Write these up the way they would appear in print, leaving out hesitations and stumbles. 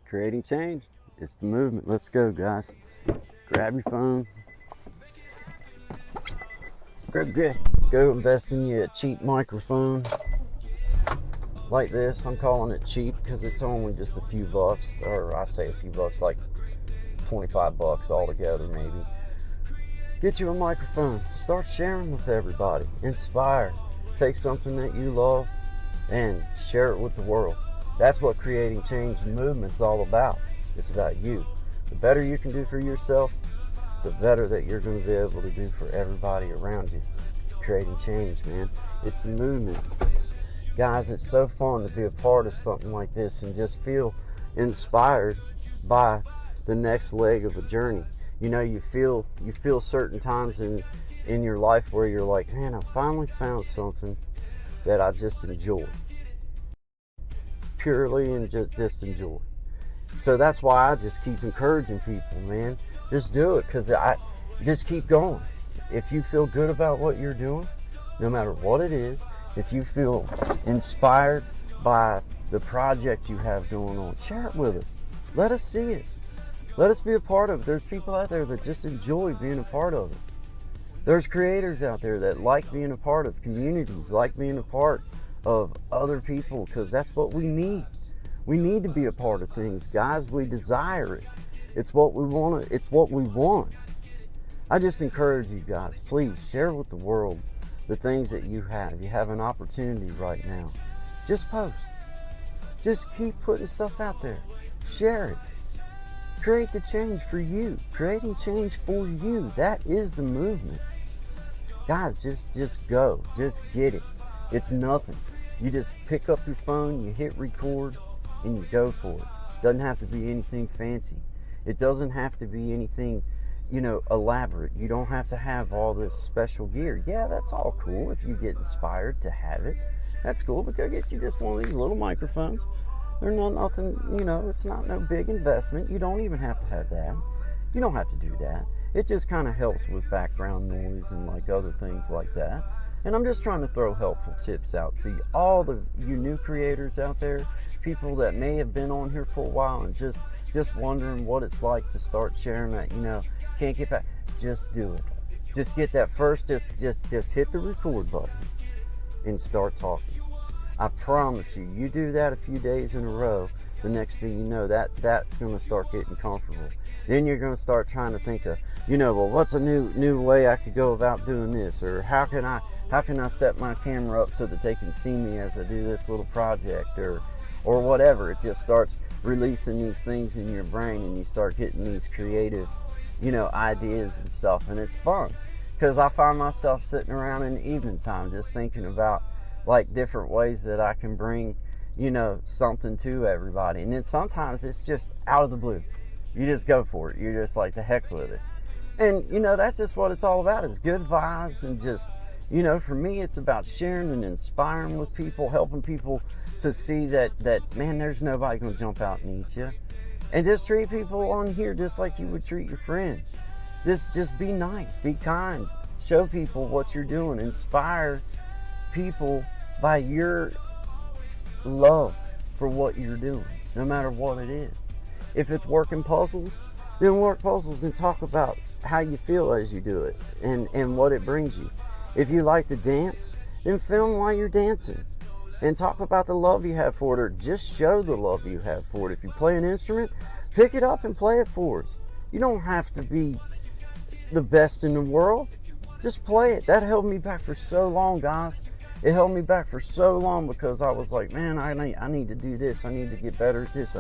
Creating change. It's the movement. Let's go, guys. Grab your phone. Go invest in you a cheap microphone like this. I'm calling it cheap because it's only just a few bucks, or I say a few bucks, like 25 bucks altogether maybe. Get you a microphone. Start sharing with everybody. Inspire. Take something that you love and share it with the world. That's what creating change and movement's all about. It's about you. The better you can do for yourself, the better that you're going to be able to do for everybody around you. Creating change, man. It's the movement. Guys, it's so fun to be a part of something like this and just feel inspired by the next leg of a journey. You know, you feel certain times in your life where you're like, man, I finally found something that I just enjoy. Purely and just enjoy. So that's why I just keep encouraging people, man. Just do it, because I just keep going. If you feel good about what you're doing, no matter what it is, if you feel inspired by the project you have going on, share it with us. Let us see it. Let us be a part of it. There's people out there that just enjoy being a part of it. There's creators out there that like being a part of communities, like being a part of other people, because that's what we need. We need to be a part of things, guys. We desire it. It's what we want. It's what we want. I just encourage you guys, please share with the world the things that you have. You have an opportunity right now. Just post. Just keep putting stuff out there. Share it. Create the change for you. Creating change for you. That is the movement. Guys, just go. Just get it. It's nothing. You just pick up your phone, you hit record, and you go for it. Doesn't have to be anything fancy. It doesn't have to be anything, you know, elaborate. You don't have to have all this special gear. Yeah, that's all cool if you get inspired to have it. That's cool, but go get you just one of these little microphones. They're not nothing, you know, it's not no big investment. You don't even have to have that. You don't have to do that. It just kind of helps with background noise and like other things like that. And I'm just trying to throw helpful tips out to you, all you new creators out there, people that may have been on here for a while and just wondering what it's like to start sharing that, you know, can't get back. Just do it. Just get that first, just hit the record button and start talking. I promise you, you do that a few days in a row, the next thing you know, that's going to start getting comfortable. Then you're going to start trying to think of, you know, well, what's a new way I could go about doing this, or how can I set my camera up so that they can see me as I do this little project, or whatever. It just starts releasing these things in your brain, and you start getting these creative, you know, ideas and stuff, and it's fun. Because I find myself sitting around in the evening time just thinking about like different ways that I can bring, you know, something to everybody. And then sometimes it's just out of the blue. You just go for it. You're just like, the heck with it. And, you know, that's just what it's all about, is good vibes. And just, you know, for me, it's about sharing and inspiring with people, helping people to see that man, there's nobody going to jump out and eat you. And just treat people on here just like you would treat your friends. Just be nice, be kind, show people what you're doing, inspire people by your love for what you're doing, no matter what it is. If it's working puzzles, then work puzzles and talk about how you feel as you do it and what it brings you. If you like to dance, then film while you're dancing and talk about the love you have for it, or just show the love you have for it. If you play an instrument, pick it up and play it for us. You don't have to be the best in the world. Just play it. That held me back for so long, guys. It held me back for so long because I was like, man, I need to do this. I need to get better at this.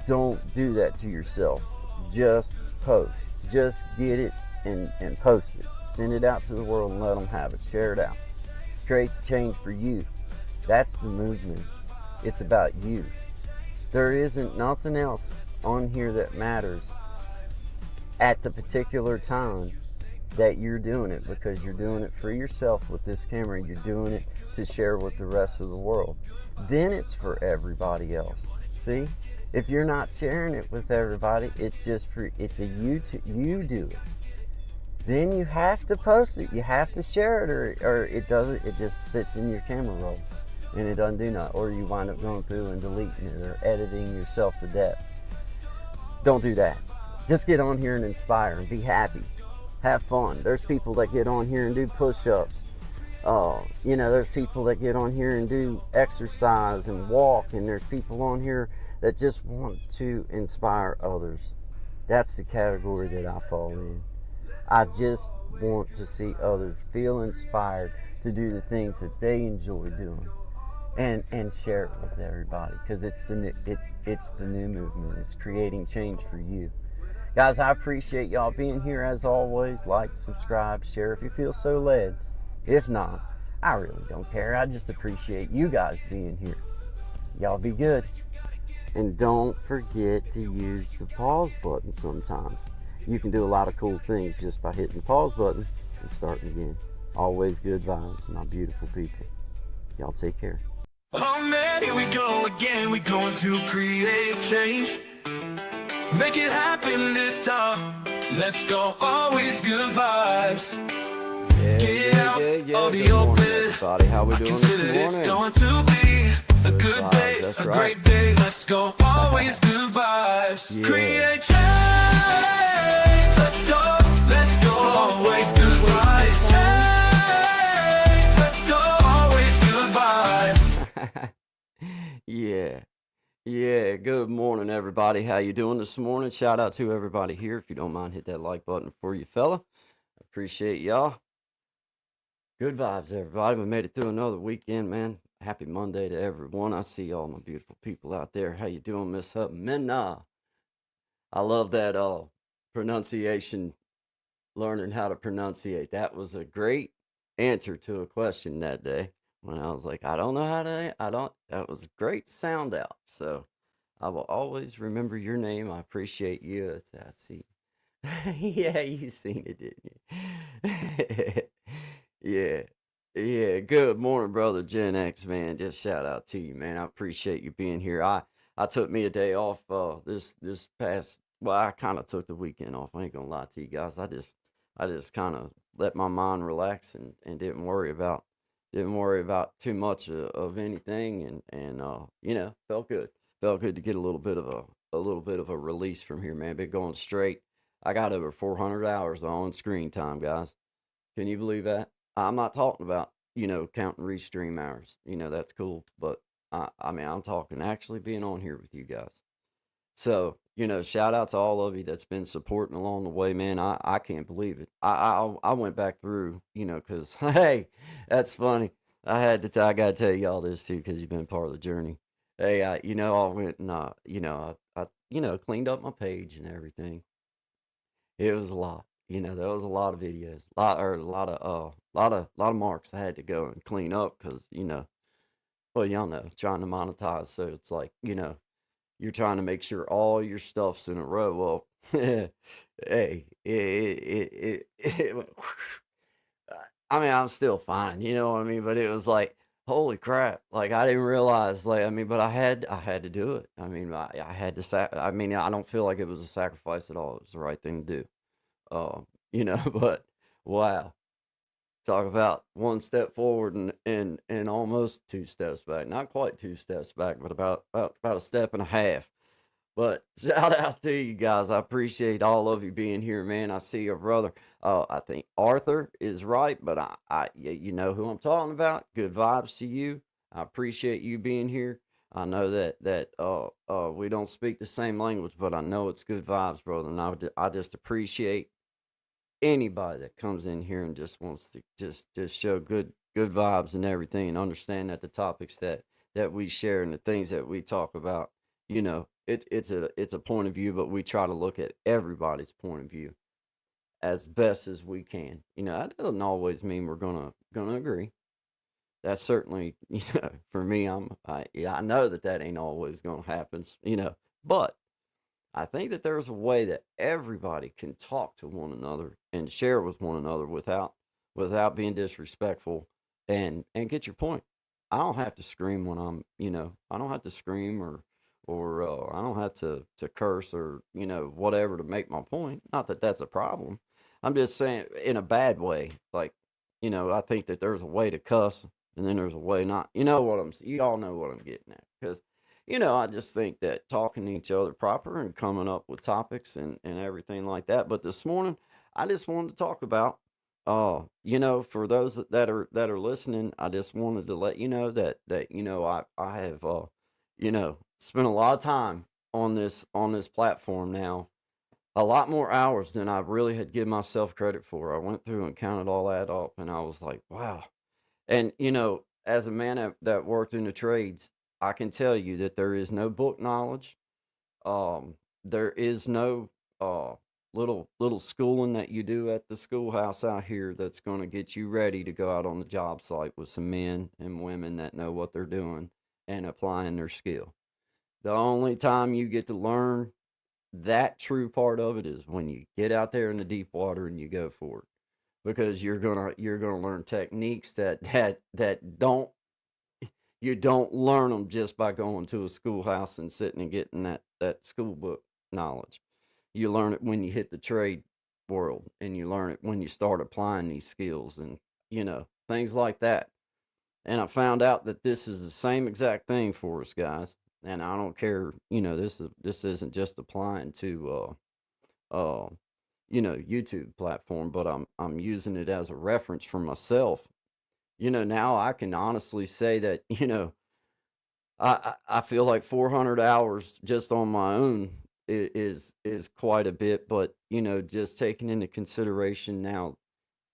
Don't do that to yourself. Just post. Just get it and post it. Send it out to the world and let them have it. Share it out. Create change for you. That's the movement. It's about you. There isn't nothing else on here that matters at the particular time that you're doing it, because you're doing it for yourself with this camera. You're doing it to share with the rest of the world. Then it's for everybody else. See, if you're not sharing it with everybody, it's just for, it's a you do it. Then you have to post it. You have to share it, or it doesn't. It just sits in your camera roll and it doesn't do nothing, or you wind up going through and deleting it or editing yourself to death. Don't do that. Just get on here and inspire and be happy. Have fun. There's people that get on here and do push-ups. There's people that get on here and do exercise and walk, and there's people on here that just want to inspire others. That's the category that I fall in. I just want to see others feel inspired to do the things that they enjoy doing, and share it with everybody, because it's the new movement. It's creating change for you. Guys, I appreciate y'all being here as always. Like, subscribe, share if you feel so led. If not, I really don't care. I just appreciate you guys being here. Y'all be good. And don't forget to use the pause button sometimes. You can do a lot of cool things just by hitting the pause button and starting again. Always good vibes, my beautiful people. Y'all take care. Oh man, here we go again. We're going to create change. Make it happen this time. Let's go, always good vibes. Get out of the open. Everybody, how we doing this morning? It's going to be a good day, a great day. Let's go, always good vibes. Create change. Let's go, always good vibes. Change. Let's go, always good vibes. Yeah, good morning, everybody. How you doing this morning? Shout out to everybody here. If you don't mind, hit that like button for you, fella. Appreciate y'all. Good vibes, everybody. We made it through another weekend, man. Happy Monday to everyone. I see all my beautiful people out there. How you doing, Miss Hutmina? I love that pronunciation, learning how to pronunciate. That was a great answer to a question that day when I was like, that was a great sound out. So I will always remember your name. I appreciate you. I see. Yeah, you seen it, didn't you? Yeah. Good morning, brother Gen X, man. Just shout out to you, man. I appreciate you being here. I took me a day off this past. Well, I kind of took the weekend off. I ain't gonna lie to you guys. I just kind of let my mind relax and didn't worry about too much of anything, and felt good. Felt good to get a little bit of a release from here, man. Been going straight. I got over 400 hours on screen time, guys. Can you believe that? I'm not talking about, counting restream hours. That's cool. But I'm talking actually being on here with you guys. So, shout out to all of you that's been supporting along the way, man. I can't believe it. I went back through, because, hey, that's funny. I got to tell y'all this too, because you've been part of the journey. Hey, I went and, I cleaned up my page and everything. It was a lot. There was a lot of videos, a lot of marks I had to go and clean up because, well, y'all know, trying to monetize. So it's like, you're trying to make sure all your stuff's in a row. Well, hey, I'm still fine, you know what I mean? But it was like, holy crap! Like I didn't realize, but I had to do it. I had to. I don't feel like it was a sacrifice at all. It was the right thing to do. But wow, talk about one step forward and almost two steps back. Not quite two steps back, but about a step and a half. But shout out to you guys. I appreciate all of you being here, man. I see your brother. I think Arthur is right, but you know who I'm talking about. Good vibes to you. I appreciate you being here. I know that we don't speak the same language, but I know it's good vibes, brother. And I just appreciate anybody that comes in here and just wants to just show good vibes and everything, and understand that the topics that we share and the things that we talk about, it's a point of view, but we try to look at everybody's point of view as best as we can. That doesn't always mean we're gonna agree. That's certainly, for me, I know that ain't always gonna happen, but I think that there's a way that everybody can talk to one another and share with one another without being disrespectful and get your point. I don't have to scream when I don't have to scream or I don't have to curse or, whatever to make my point. Not that that's a problem. I'm just saying in a bad way. Like, I think that there's a way to cuss and then there's a way not. You all know what I'm getting at. Because, I just think that talking to each other proper and coming up with topics and everything like that. But this morning, I just wanted to talk about, for those that are listening, I just wanted to let you know that I have spent a lot of time on this platform now, a lot more hours than I really had given myself credit for. I went through and counted all that up, and I was like, wow. And as a man that worked in the trades, I can tell you that there is no book knowledge. There is no little schooling that you do at the schoolhouse out here that's going to get you ready to go out on the job site with some men and women that know what they're doing and applying their skill. The only time you get to learn that true part of it is when you get out there in the deep water and you go for it, because you're gonna learn techniques that don't you don't learn them just by going to a schoolhouse and sitting and getting that school book knowledge. You learn it when you hit the trade world, and you learn it when you start applying these skills, and things like that. And I found out that this is the same exact thing for us guys. And I don't care, this isn't just applying to YouTube platform, but I'm using it as a reference for myself. Now I can honestly say that, I feel like 400 hours just on my own is quite a bit, but just taking into consideration now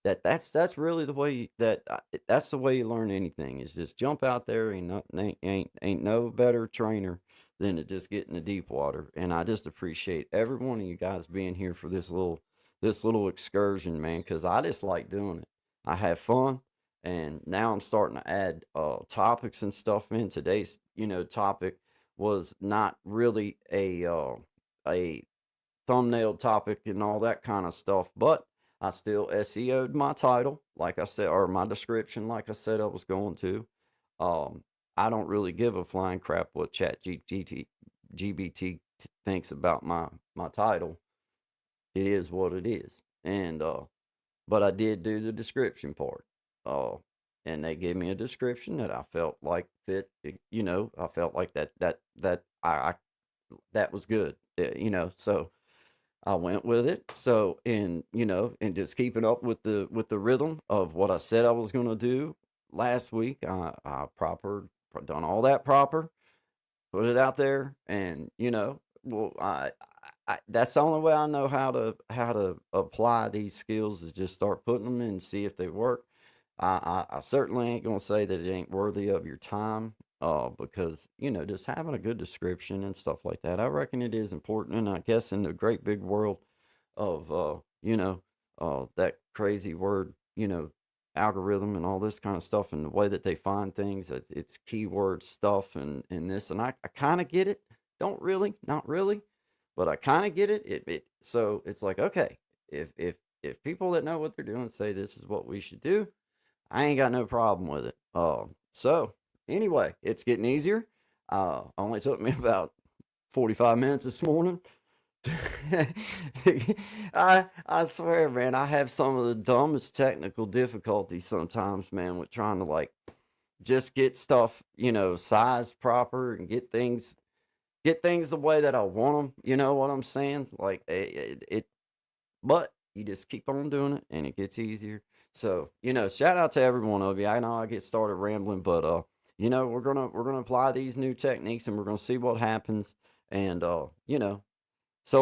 that's really the way that's the way you learn anything, is just jump out there. Ain't no better trainer than to just get in the deep water. And I just appreciate every one of you guys being here for this little excursion, man, because I just like doing it. I have fun, and now I'm starting to add topics and stuff in. Today's topic was not really a thumbnail topic and all that kind of stuff, but I still SEO'd my title, like I said, or my description, like I said I was going to. Um, I don't really give a flying crap what GBT thinks about my title. It is what it is, and but I did do the description part. Uh, and they gave me a description that I felt like fit. I felt like that that was good. So I went with it. So, and just keeping up with the rhythm of what I said I was going to do last week. I done all that proper, put it out there, and well, that's the only way I know how to apply these skills, is just start putting them in and see if they work. I certainly ain't gonna say that it ain't worthy of your time, because just having a good description and stuff like that, I reckon it is important. And I guess in the great big world of that crazy word, algorithm and all this kind of stuff, and the way that they find things, it's keyword stuff and this, and I kind of get it. Don't really, not really, but I kind of get it. So it's like, okay, if people that know what they're doing say this is what we should do, I ain't got no problem with it. So anyway, it's getting easier. Only took me about 45 minutes this morning. I swear, man, I have some of the dumbest technical difficulties sometimes, man, with trying to like just get stuff, sized proper and get things the way that I want them. You know what I'm saying? Like but you just keep on doing it, and it gets easier. So, shout out to every one of you. I know I get started rambling, but we're gonna apply these new techniques, and we're gonna see what happens, and so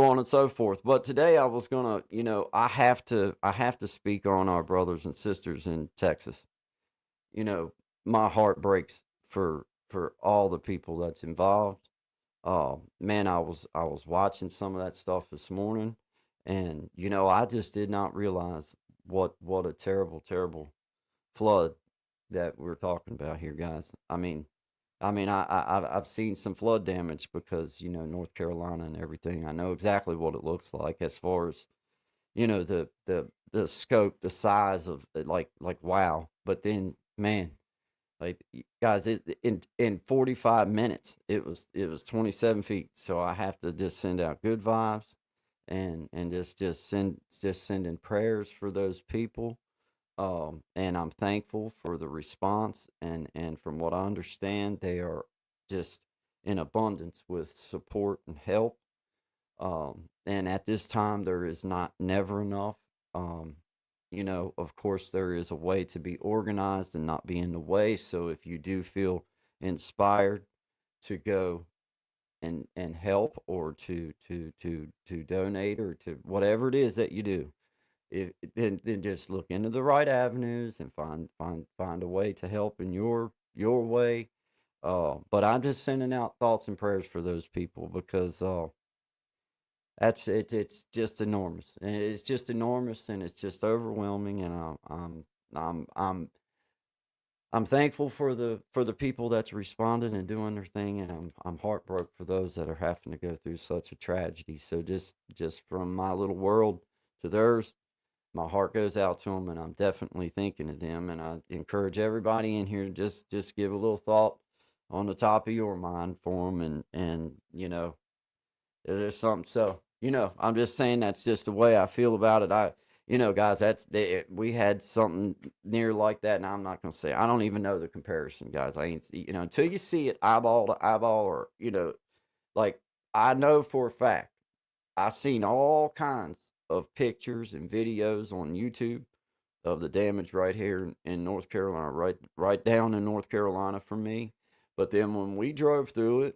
on and so forth. But today I was gonna, I have to speak on our brothers and sisters in Texas. You know, my heart breaks for all the people that's involved. Man, I was watching some of that stuff this morning, and I just did not realize what a terrible, terrible flood that we're talking about here, guys. I mean, I've seen some flood damage because North Carolina and everything. I know exactly what it looks like as far as the scope, the size of it, like wow. But then, man, like guys, in 45 minutes, it was 27 feet. So I have to just send out good vibes, and just sending prayers for those people. And I'm thankful for the response, and from what I understand, they are just in abundance with support and help. And at this time, there is not never enough. Um, of course, there is a way to be organized and not be in the way. So if you do feel inspired to go and help, or to donate, or to whatever it is that you do, then just look into the right avenues and find a way to help in your way. But I'm just sending out thoughts and prayers for those people, because that's it. It's just enormous, and it's just enormous, and it's just overwhelming. And I'm I'm I'm thankful for the people that's responding and doing their thing, and I'm heartbroken for those that are having to go through such a tragedy. So just from my little world to theirs, my heart goes out to them, and I'm definitely thinking of them. And I encourage everybody in here to just give a little thought on the top of your mind for them, and there's something. So, I'm just saying that's just the way I feel about it. Guys, we had something near like that, and I'm not gonna say, I don't even know the comparison, guys. I ain't, until you see it eyeball to eyeball, or like, I know for a fact, I seen all kinds of pictures and videos on YouTube of the damage right here in North Carolina, right down in North Carolina for me. But then when we drove through it,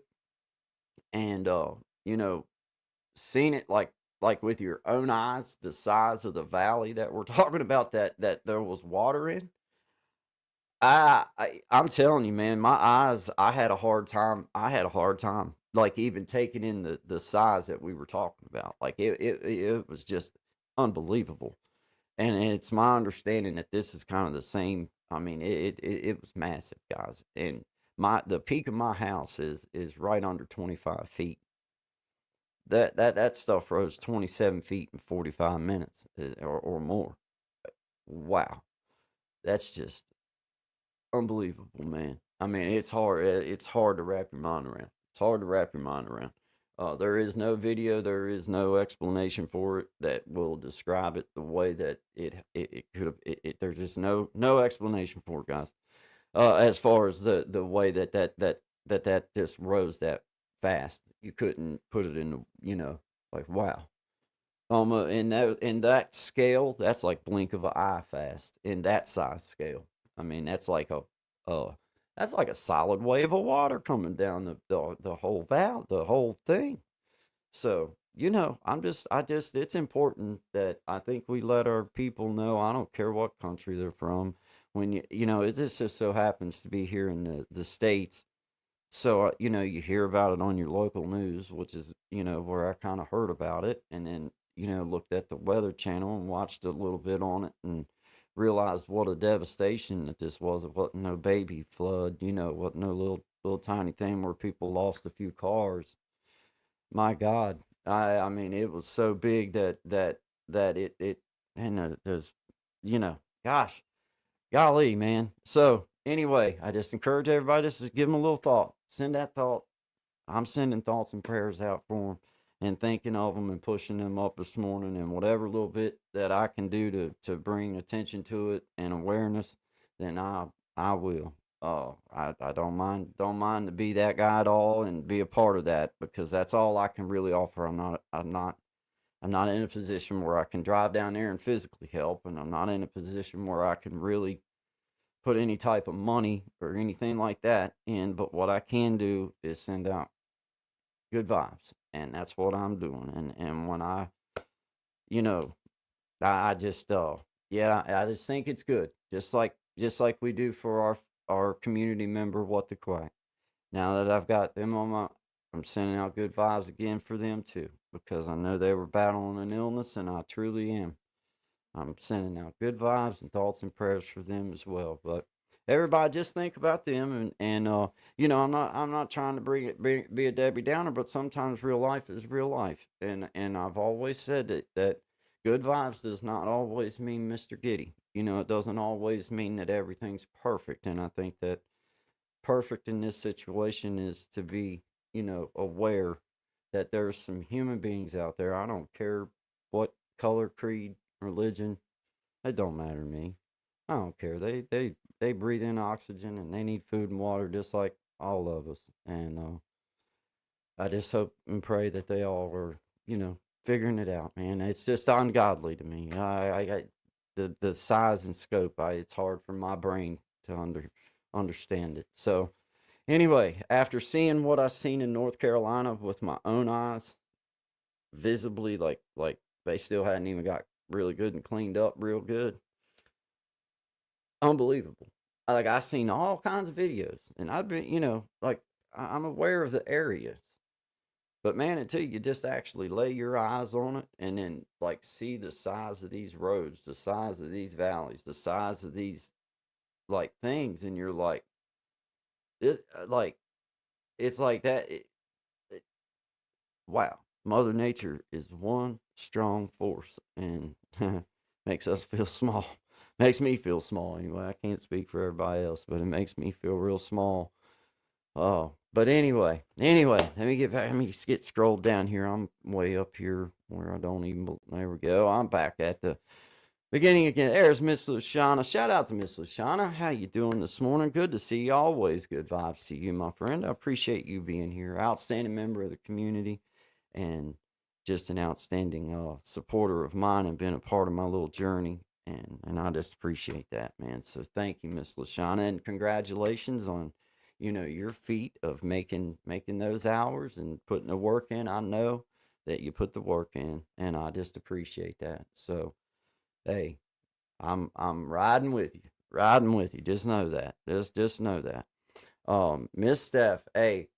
and you know, seen it like with your own eyes, the size of the valley that we're talking about, that there was water in. I'm telling you, man, my eyes, I had a hard time. I had a hard time, like, even taking in the size that we were talking about. Like, it was just unbelievable. And it's my understanding that this is kind of the same. I mean, it was massive, guys. And the peak of my house is right under 25 feet. That stuff rose 27 feet in 45 minutes, or more. Wow, that's just unbelievable, man. I mean, it's hard to wrap your mind around. It's hard to wrap your mind around. There is no video, there is no explanation for it that will describe it the way that it could have. There's just no explanation for it, guys. As far as the way that just rose that fast, you couldn't put it in the, like, wow. In that scale, that's like blink of an eye fast. In that size scale, I mean, uh, that's like a solid wave of water coming down the whole valve, the whole thing. So, it's important that I think we let our people know. I don't care what country they're from. When this just so happens to be here in the States. So, you hear about it on your local news, which is, where I kind of heard about it. And then, looked at the Weather Channel and watched a little bit on it, and realized what a devastation that this was. It wasn't no baby flood, it wasn't no little tiny thing where people lost a few cars. My God, I mean, it was so big that it and there's, gosh, golly, man. So anyway, I just encourage everybody just to give them a little thought. Send that thought. I'm sending thoughts and prayers out for them, and thinking of them, and pushing them up this morning, and whatever little bit that I can do to bring attention to it and awareness, then I will. I don't mind to be that guy at all, and be a part of that, because that's all I can really offer. I'm not in a position where I can drive down there and physically help, and I'm not in a position where I can really put any type of money or anything like that in. But what I can do is send out good vibes, and that's what I'm doing. And when you know, I just yeah, I just think it's good, just like we do for our community member, What the Quack. Now that I've got them I'm sending out good vibes again for them too, because I know they were battling an illness, and I truly am. I'm sending out good vibes and thoughts and prayers for them as well. But everybody, just think about them, and I'm not trying to be a Debbie Downer, but sometimes real life is real life, and I've always said that good vibes does not always mean Mr. Giddy. It doesn't always mean that everything's perfect, and I think that perfect in this situation is to be, aware that there's some human beings out there. I don't care what color, creed, religion. It don't matter to me. I don't care. They breathe in oxygen, and they need food and water just like all of us. And I just hope and pray that they all are, figuring it out, man. It's just ungodly to me. The size and scope, it's hard for my brain to understand it. So anyway, after seeing what I seen in North Carolina with my own eyes, visibly, like they still hadn't even got really good and cleaned up real good. Unbelievable. Like, I seen all kinds of videos, and I've been, like, I'm aware of the areas. But man, until you just actually lay your eyes on it and then like see the size of these roads, the size of these valleys, the size of these like things, and you're like, like it's like that. Wow, Mother Nature is one strong force, and makes us feel small. Makes me feel small anyway. I can't speak for everybody else, but it makes me feel real small. Oh, but anyway, let me get back. Let me get scrolled down here. I'm way up here where I don't even. There we go. I'm back at the beginning again. There's Miss Luciana. Shout out to Miss Luciana. How you doing this morning? Good to see you. Always good vibes to you, my friend. I appreciate you being here. Outstanding member of the community, and just an outstanding supporter of mine, and been a part of my little journey. And I just appreciate that, man. So thank you, Miss Lashana, and congratulations on, your feat of making those hours and putting the work in. I know that you put the work in, and I just appreciate that. So, hey, I'm riding with you, Just know that. Just know that. Miss Steph, hey,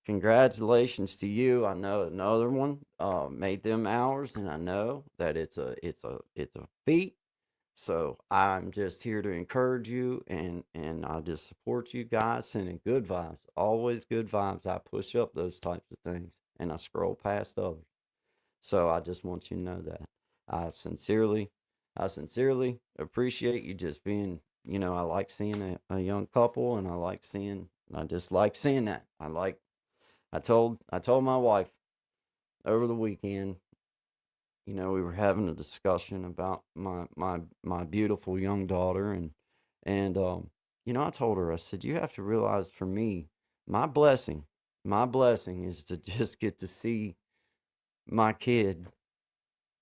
congratulations to you. I know another one made them hours, and I know that it's a feat. So I'm just here to encourage you, and I just support you guys, sending good vibes, always good vibes. I push up those types of things, and I scroll past others. So I just want you to know that I sincerely appreciate you just being. I like seeing a young couple, and I just like seeing that. I told my wife over the weekend. We were having a discussion about my beautiful young daughter, and I told her, I said, you have to realize, for me, my blessing is to just get to see my kid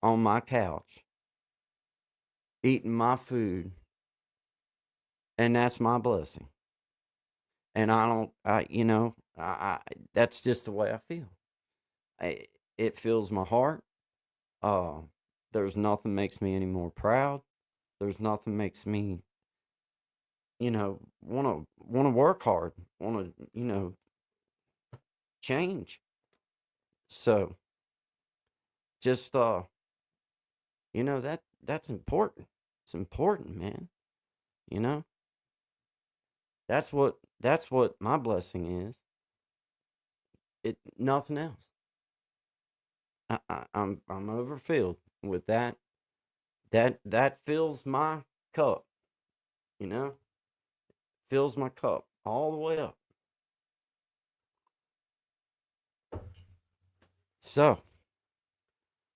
on my couch eating my food, and that's my blessing. And that's just the way I feel. It fills my heart. There's nothing makes me any more proud. There's nothing makes me, want to work hard, want to, change. So just, that's important. It's important, man. You know, that's what my blessing is. Nothing else. I'm overfilled with that. That fills my cup. Fills my cup all the way up. So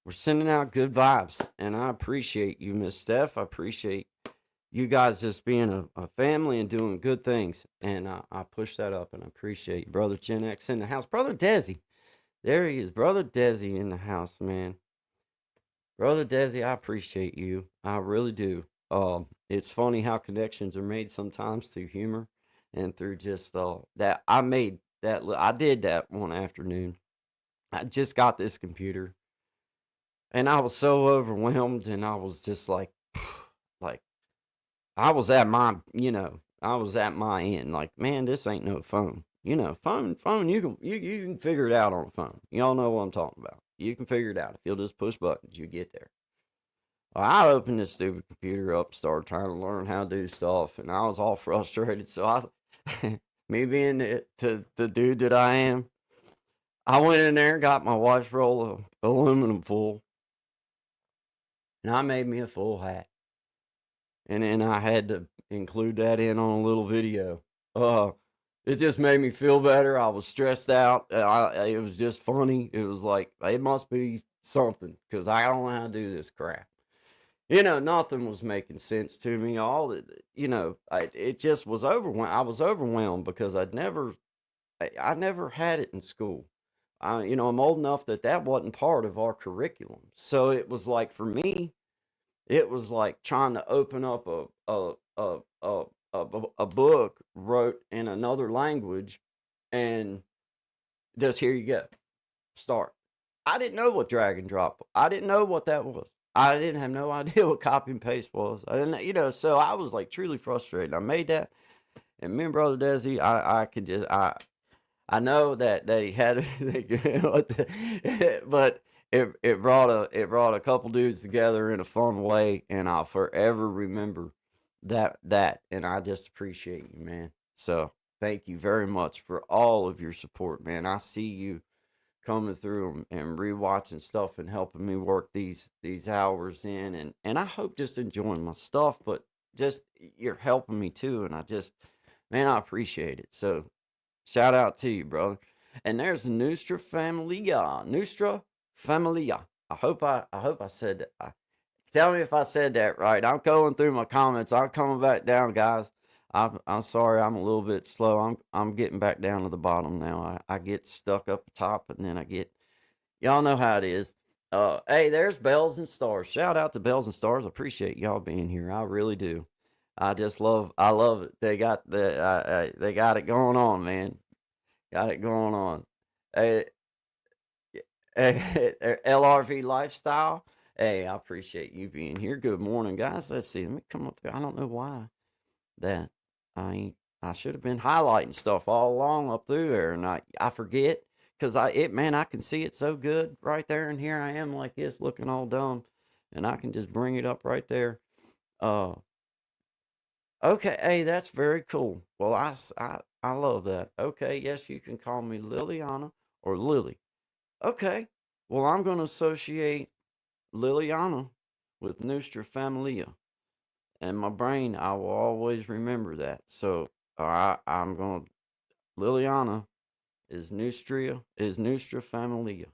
we're sending out good vibes, and I appreciate you, Miss Steph. I appreciate you guys just being a family and doing good things, and I push that up, and I appreciate you. Brother Gen X in the house. Brother Desi. There he is. Brother Desi in the house, man. Brother Desi, I appreciate you. I really do. It's funny how connections are made sometimes through humor and through just that. I did that one afternoon. I just got this computer, and I was so overwhelmed, and I was just like I was at my end. Like, man, this ain't no phone. Phone. You can figure it out on a phone. Y'all know what I'm talking about. You can figure it out if you'll just push buttons. You get there. Well, I opened this stupid computer up, started trying to learn how to do stuff, and I was all frustrated. So me being the dude that I am, I went in there, got my wife's roll of aluminum foil, and I made me a full hat. And then I had to include that in on a little video. It just made me feel better. I was stressed out. It was just funny. It was like, it must be something, because I don't know how to do this crap. Nothing was making sense to me. It just was overwhelmed. I was overwhelmed because I never had it in school. I'm old enough that wasn't part of our curriculum. So it was like, for me, it was like trying to open up a book wrote in another language, and just, here you go, start. I didn't know what drag and drop. I didn't know what that was. I didn't have no idea what copy and paste was. I didn't, so I was like truly frustrated. I made that, and me and Brother Desi, I could just, I know that they had, but it brought a couple dudes together in a fun way, and I'll forever remember that, and I just appreciate you, man. So thank you very much for all of your support, man. I see you coming through and rewatching stuff and helping me work these hours in, and I hope just enjoying my stuff, but just you're helping me too, and man, I appreciate it. So shout out to you, brother. And there's Nostra Familia. Nostra Familia. I hope I said that. Tell me if I said that right. I'm going through my comments. I'm coming back down, guys. I'm sorry. I'm a little bit slow. I'm getting back down to the bottom now. I get stuck up top, and then y'all know how it is. Hey, there's Bells and Stars. Shout out to Bells and Stars. I appreciate y'all being here. I really do. I love it. They got it going on, man. Got it going on. Hey, LRV Lifestyle. Hey, I appreciate you being here. Good morning, guys. Let's see. Let me come up there. I don't know why that I should have been highlighting stuff all along up through there, and I forget, because I can see it so good right there, and here I am like this, looking all dumb, and I can just bring it up right there. Okay, hey, that's very cool. Well, I love that. Okay, yes, you can call me Liliana or Lily. Okay, well, I'm going to associate Liliana with Nostra Familia. And my brain, I will always remember that. So I'm going to, Liliana is Nostra Familia.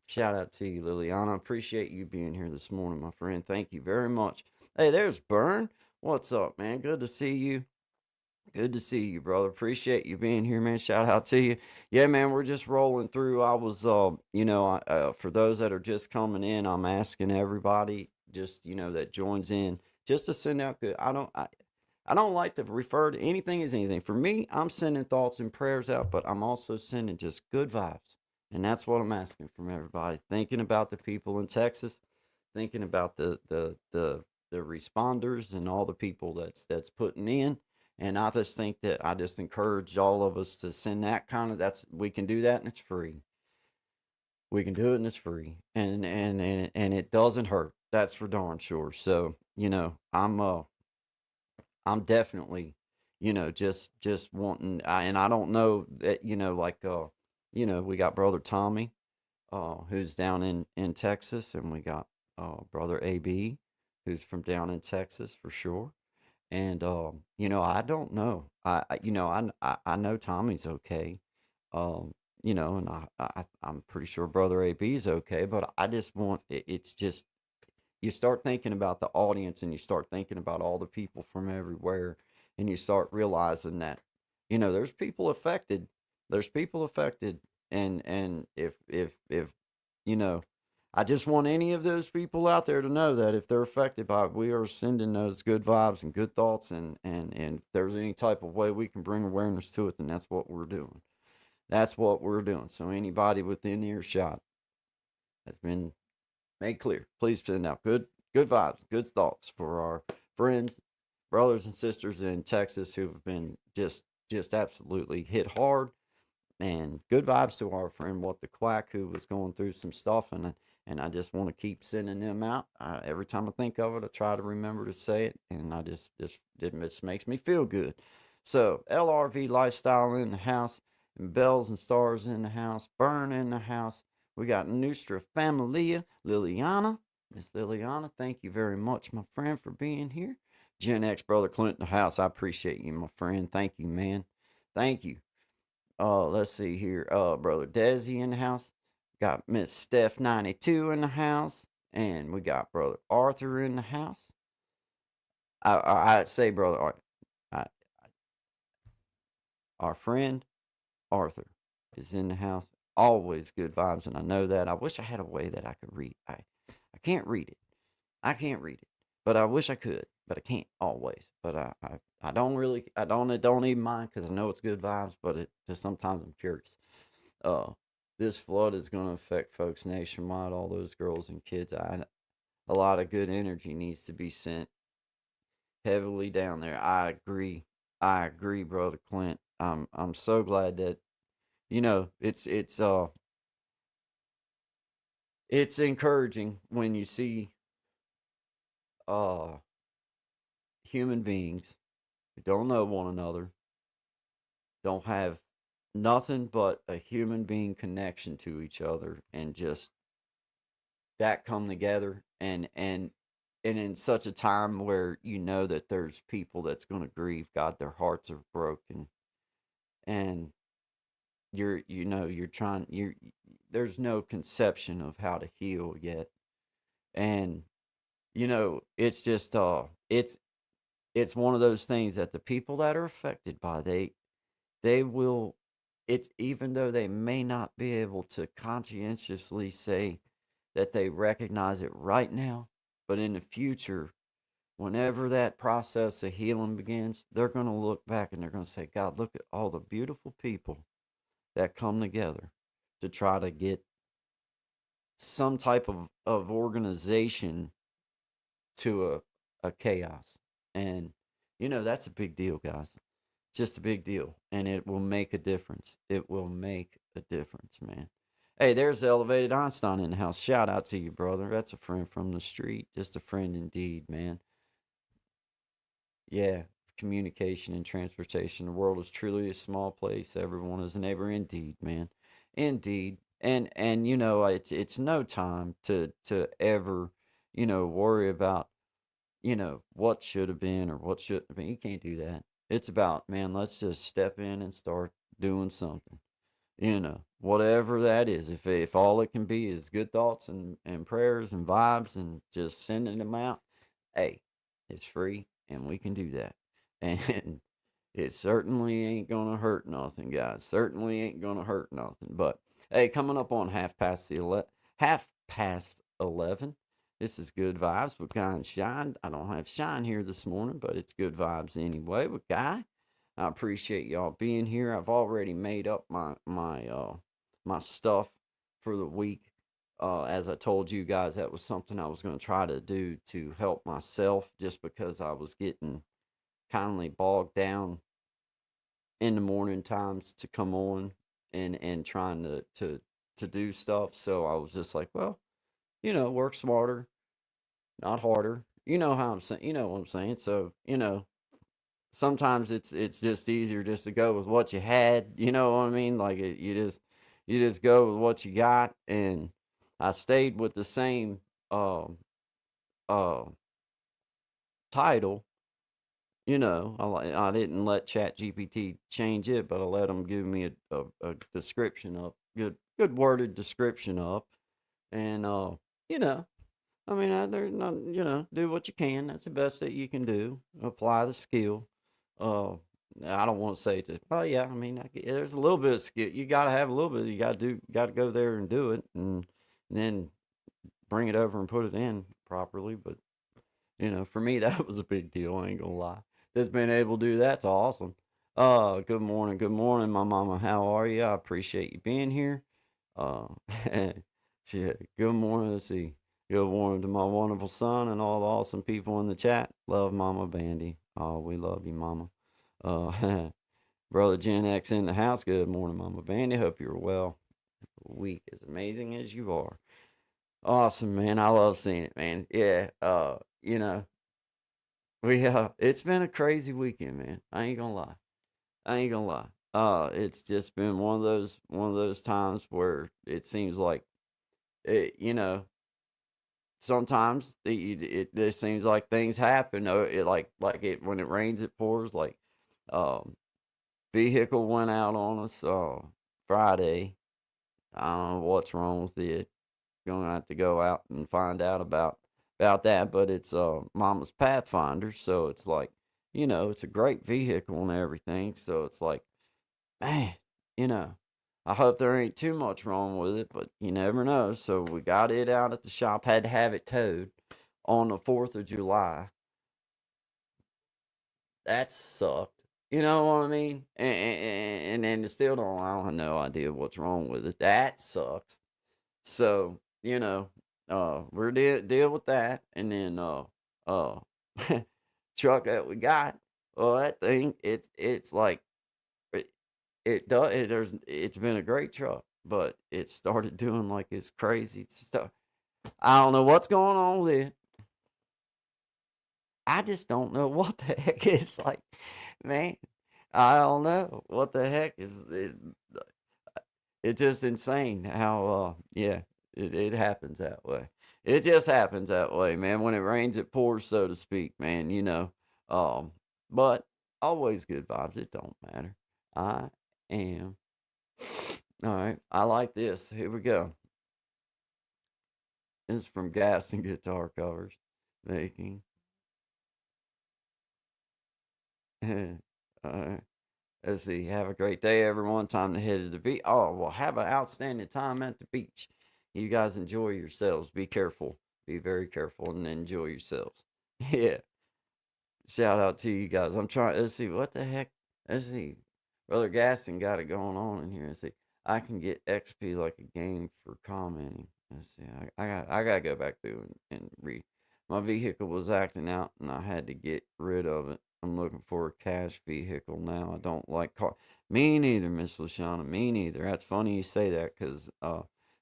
Shout out to you, Liliana. Appreciate you being here this morning, my friend. Thank you very much. Hey, there's Burn. What's up, man? Good to see you. Good to see you, brother. Appreciate you being here, man. Shout out to you. Yeah, man, we're just rolling through. I was, for those that are just coming in, I'm asking everybody just, that joins in, just to send out good. I don't like to refer to anything as anything. For me, I'm sending thoughts and prayers out, but I'm also sending just good vibes. And that's what I'm asking from everybody. Thinking about the people in Texas, thinking about the responders and all the people that's putting in. And I just think that I just encourage all of us to send that kind of, we can do that, and it's free. We can do it, and it's free. And it doesn't hurt. That's for darn sure. So, I'm definitely, just wanting, and I don't know that, we got brother Tommy, who's down in Texas, and we got, brother AB, who's from down in Texas for sure. And, I don't know. I know Tommy's okay. And I'm pretty sure brother AB's okay, but I just want, it's just, you start thinking about the audience, and you start thinking about all the people from everywhere, and you start realizing that, there's people affected. There's people affected. And if, I just want any of those people out there to know that if they're affected by it, we are sending those good vibes and good thoughts. And if there's any type of way we can bring awareness to it, then that's what we're doing. That's what we're doing. So anybody within earshot has been made clear. Please send out good vibes, good thoughts for our friends, brothers and sisters in Texas who have been just absolutely hit hard. And good vibes to our friend What the Quack, who was going through some stuff, and I just want to keep sending them out. Every time I think of it, I try to remember to say it, and it just makes me feel good. So LRV Lifestyle in the house, and Bells and Stars in the house, Burn in the house. We got Nostra Familia, Liliana. Miss Liliana, thank you very much, my friend, for being here. Gen X Brother Clint in the house. I appreciate you, my friend. Thank you, man. Thank you. Let's see here. Brother Desi in the house. Got Miss Steph 92 in the house, and we got Brother Arthur in the house. I'd say Brother Arthur. Our friend Arthur. is in the house. Always good vibes, and I know that. I wish I had a way that I could read. I can't read it. I can't read it, but I wish I could. But I can't always. But I don't really. I don't even mind because I know it's good vibes. But it just sometimes I'm curious. Uh, this flood is going to affect folks nationwide. All those girls and kids. A lot of good energy needs to be sent heavily down there. I agree. I agree, brother Clint. I'm so glad that it's encouraging when you see uh human beings who don't know one another, don't have nothing but a human being connection to each other, and just that come together, and in such a time where you know that there's people that's going to grieve. God, their hearts are broken, and you're trying, there's no conception of how to heal yet. And it's just it's one of those things that the people that are affected by, they will, it's, even though they may not be able to conscientiously say that they recognize it right now, but in the future, whenever that process of healing begins, they're going to look back and they're going to say, God, look at all the beautiful people that come together to try to get some type of organization to a chaos. And, that's a big deal, guys. Just a big deal. And it will make a difference. It will make a difference, man. Hey, there's Elevated Einstein in the house. Shout out to you, brother. That's a friend from the street. Just a friend indeed, man. Yeah, communication and transportation. The world is truly a small place. Everyone is a neighbor, indeed, man. Indeed. And it's no time to ever, worry about, what should have been or what shouldn't have been. You can't do that. It's about, man, let's just step in and start doing something. Whatever that is. If all it can be is good thoughts and prayers and vibes and just sending them out, hey, it's free and we can do that. And it certainly ain't gonna hurt nothing, guys. Certainly ain't gonna hurt nothing. But hey, coming up on half past 11. This is good vibes with Guy and Shine. I don't have Shine here this morning, but it's good vibes anyway with Guy. I appreciate y'all being here. I've already made up my stuff for the week. As I told you guys, that was something I was going to try to do to help myself, just because I was getting kindly bogged down in the morning times to come on and trying to do stuff. So I was just like, well, work smarter, not harder. You know how I'm saying, you know what I'm saying. So, sometimes it's just easier just to go with what you had. You know what I mean? Like you just go with what you got, and I stayed with the same uh title. I didn't let Chat GPT change it, but I let them give me a description of good worded description of, and you know I mean, there's not, do what you can. That's the best that you can do. Apply the skill. Uh, I don't want to say to, oh yeah, I mean, there's a little bit of skill. You got to have a little bit. Got to go there and do it, and then bring it over and put it in properly. But for me, that was a big deal. I ain't gonna lie. Just being able to do that's awesome. Good morning, my mama. How are you? I appreciate you being here. Uh, good morning. Let's see. Good morning to my wonderful son and all the awesome people in the chat. Love Mama Bandy. Oh, we love you, Mama. Brother Gen X in the house. Good morning, Mama Bandy. Hope you're well. Week as amazing as you are. Awesome, man. I love seeing it, man. Yeah. It's been a crazy weekend, man. I ain't gonna lie. I ain't gonna lie. It's just been one of those times where it seems like sometimes it seems like things happen. Like it when it rains, it pours. Like, um, vehicle went out on us Friday. I don't know what's wrong with it. Gonna have to go out and find out about that. But it's Mama's Pathfinder, so it's like it's a great vehicle and everything. So it's like, man, you know, I hope there ain't too much wrong with it, but you never know. So we got it out at the shop, had to have it towed on the 4th of July. That sucked. You know what I mean? And still I don't have no idea what's wrong with it. That sucks. So, we're deal with that. And then uh truck that we got, well, that thing, it's like it's been a great truck, but it started doing like this crazy stuff. I don't know what's going on with it. I just don't know what the heck is like, man. I don't know what the heck is. It's just insane how yeah, it happens that way. It just happens that way, man. When it rains, it pours, so to speak, man. Um, but always good vibes. It don't matter. I am all right. I like this. Here we go. This is from Gas and Guitar Covers. Making. All right. Let's see. Have a great day, everyone. Time to head to the beach. Oh, well, have an outstanding time at the beach. You guys enjoy yourselves. Be careful. Be very careful and enjoy yourselves. Yeah. Shout out to you guys. I'm trying. Let's see. What the heck? Let's see. Brother Gaston got it going on in here. Let's see. I can get XP like a game for commenting. Let's see. I gotta go back through and read. My vehicle was acting out and I had to get rid of it. I'm looking for a cash vehicle now. I don't like car. Me neither, Miss Lashana. Me neither. That's funny you say that because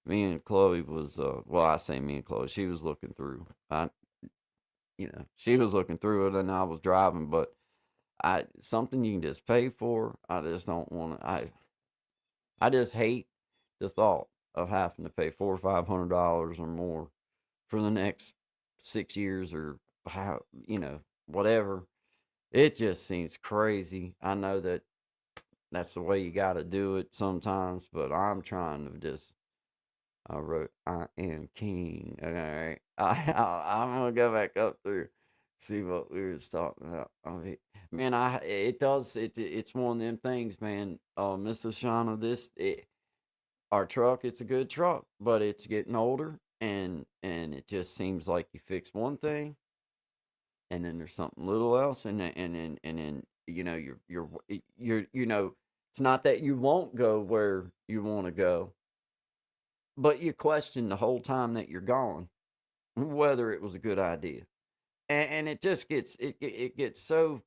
me and Chloe was well, I say me and Chloe. She was looking through. She was looking through it and I was driving, but something you can just pay for. I just don't want to. I just hate the thought of having to pay $400 or $500 or more for the next 6 years or how whatever. It just seems crazy. I know that that's the way you got to do it sometimes, but I'm trying to just. I wrote, "I am king." All right, I'm gonna go back up through, see what we was talking about. I mean, man, it's one of them things, man. Mr. Shauna, our truck, it's a good truck, but it's getting older, and it just seems like you fix one thing, and then there's something little else, and then it's not that you won't go where you want to go, but you question the whole time that you're gone whether it was a good idea, and it just it gets so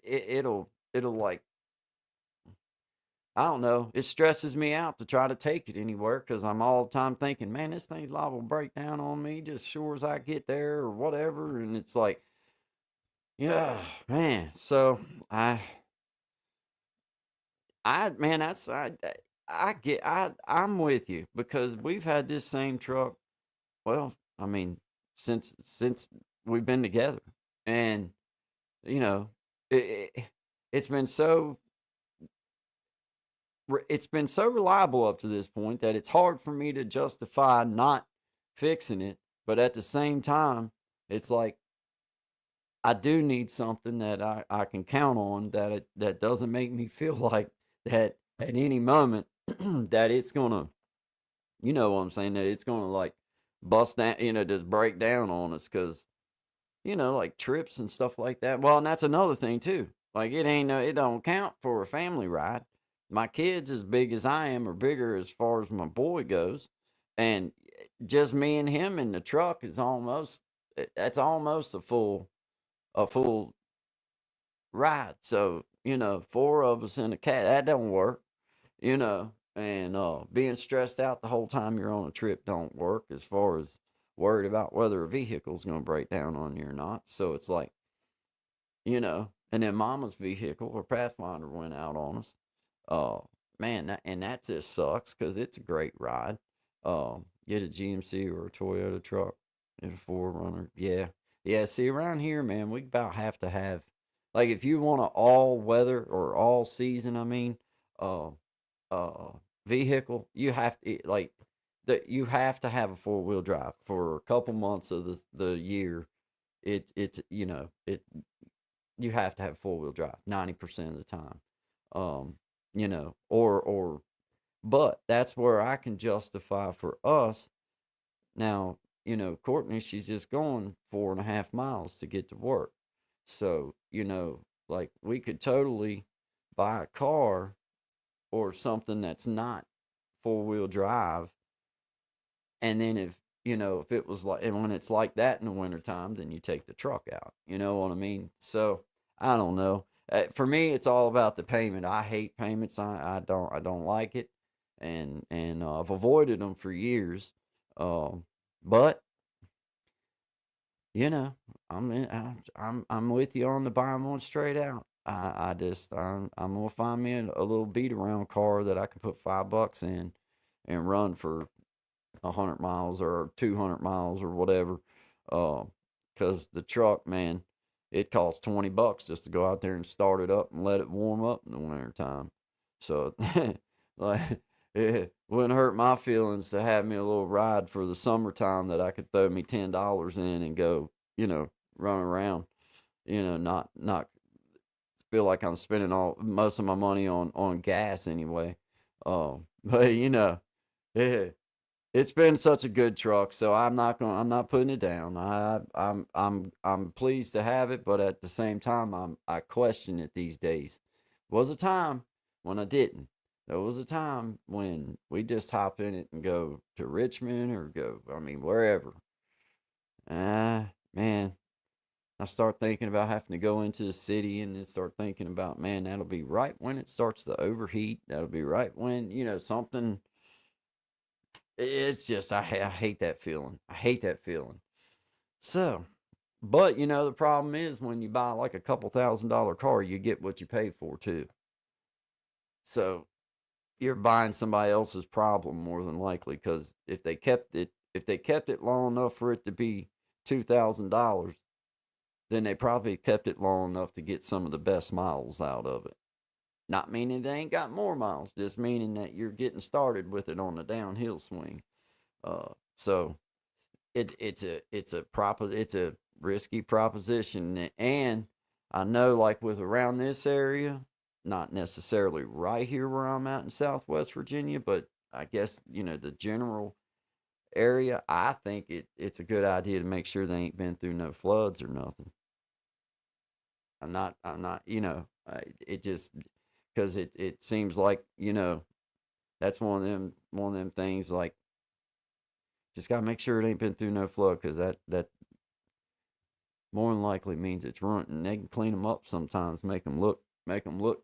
it'll like I don't know. It stresses me out to try to take it anywhere because I'm all the time thinking, man, this thing's liable to break down on me just sure as I get there or whatever. And it's like, yeah, man. So man, I'm with you because we've had this same truck. Well, I mean, since we've been together, and you know, it, it it's been so it's been so reliable up to this point that it's hard for me to justify not fixing it. But at the same time, it's like I do need something that I can count on that doesn't make me feel like that at any moment that it's gonna you know what I'm saying that it's gonna like bust down just break down on us because like trips and stuff like that. Well, and that's another thing too. Like it don't count for a family ride. My kids as big as I am or bigger as far as my boy goes, and just me and him in the truck is almost that's almost a full ride. So four of us in a cat that don't work. And being stressed out the whole time you're on a trip don't work as far as worried about whether a vehicle's going to break down on you or not. So it's like, and then Mama's vehicle or Pathfinder went out on us. Man, that just sucks because it's a great ride. Get a GMC or a Toyota truck, get a 4Runner. Yeah. See, around here, man, we about have to have, like, if you want an all weather or all season, I mean, uh, uh, vehicle, you have to like that. You have to have a 4-wheel drive for a couple months of the year. It's you have to have 4-wheel drive 90% of the time. Or But that's where I can justify for us. Now, Courtney, she's just going 4.5 miles to get to work. So, like we could totally buy a car or something that's not 4-wheel drive. And then if it was like, and when it's like that in the wintertime, then you take the truck out. You know what I mean? So I don't know. For me, it's all about the payment. I hate payments. I don't like it, and I've avoided them for years. But you know, I'm with you on the buying one straight out. I'm gonna find me a little beat around car that I can put $5 in and run for 100 miles or 200 miles or whatever. Cause the truck, man, it costs $20 just to go out there and start it up and let it warm up in the winter time. So like it wouldn't hurt my feelings to have me a little ride for the summertime that I could throw me $10 in and go, run around, not feel like I'm spending all most of my money on gas anyway. But it, it's been such a good truck, so I'm not putting it down. I'm pleased to have it, but at the same time I question it these days. Was a time when I didn't. There was a time when we just hop in it and go to Richmond or go, I mean, wherever. Man, I start thinking about having to go into the city and then start thinking about, man, that'll be right when it starts to overheat. That'll be right when, something. It's just, I hate that feeling. I hate that feeling. So, but, the problem is when you buy like a couple $1,000 car, you get what you pay for too. So you're buying somebody else's problem more than likely, because if they kept it long enough for it to be $2,000, then they probably kept it long enough to get some of the best miles out of it. Not meaning they ain't got more miles, just meaning that you're getting started with it on the downhill swing. So it's a risky proposition, and I know, like, with around this area, not necessarily right here where I'm at in Southwest Virginia, but I guess the general area. I think it's a good idea to make sure they ain't been through no floods or nothing. I'm not, it just, because it seems like, that's one of them things, like, just gotta make sure it ain't been through no flood, because that more than likely means it's ruined. And they can clean them up sometimes, make them look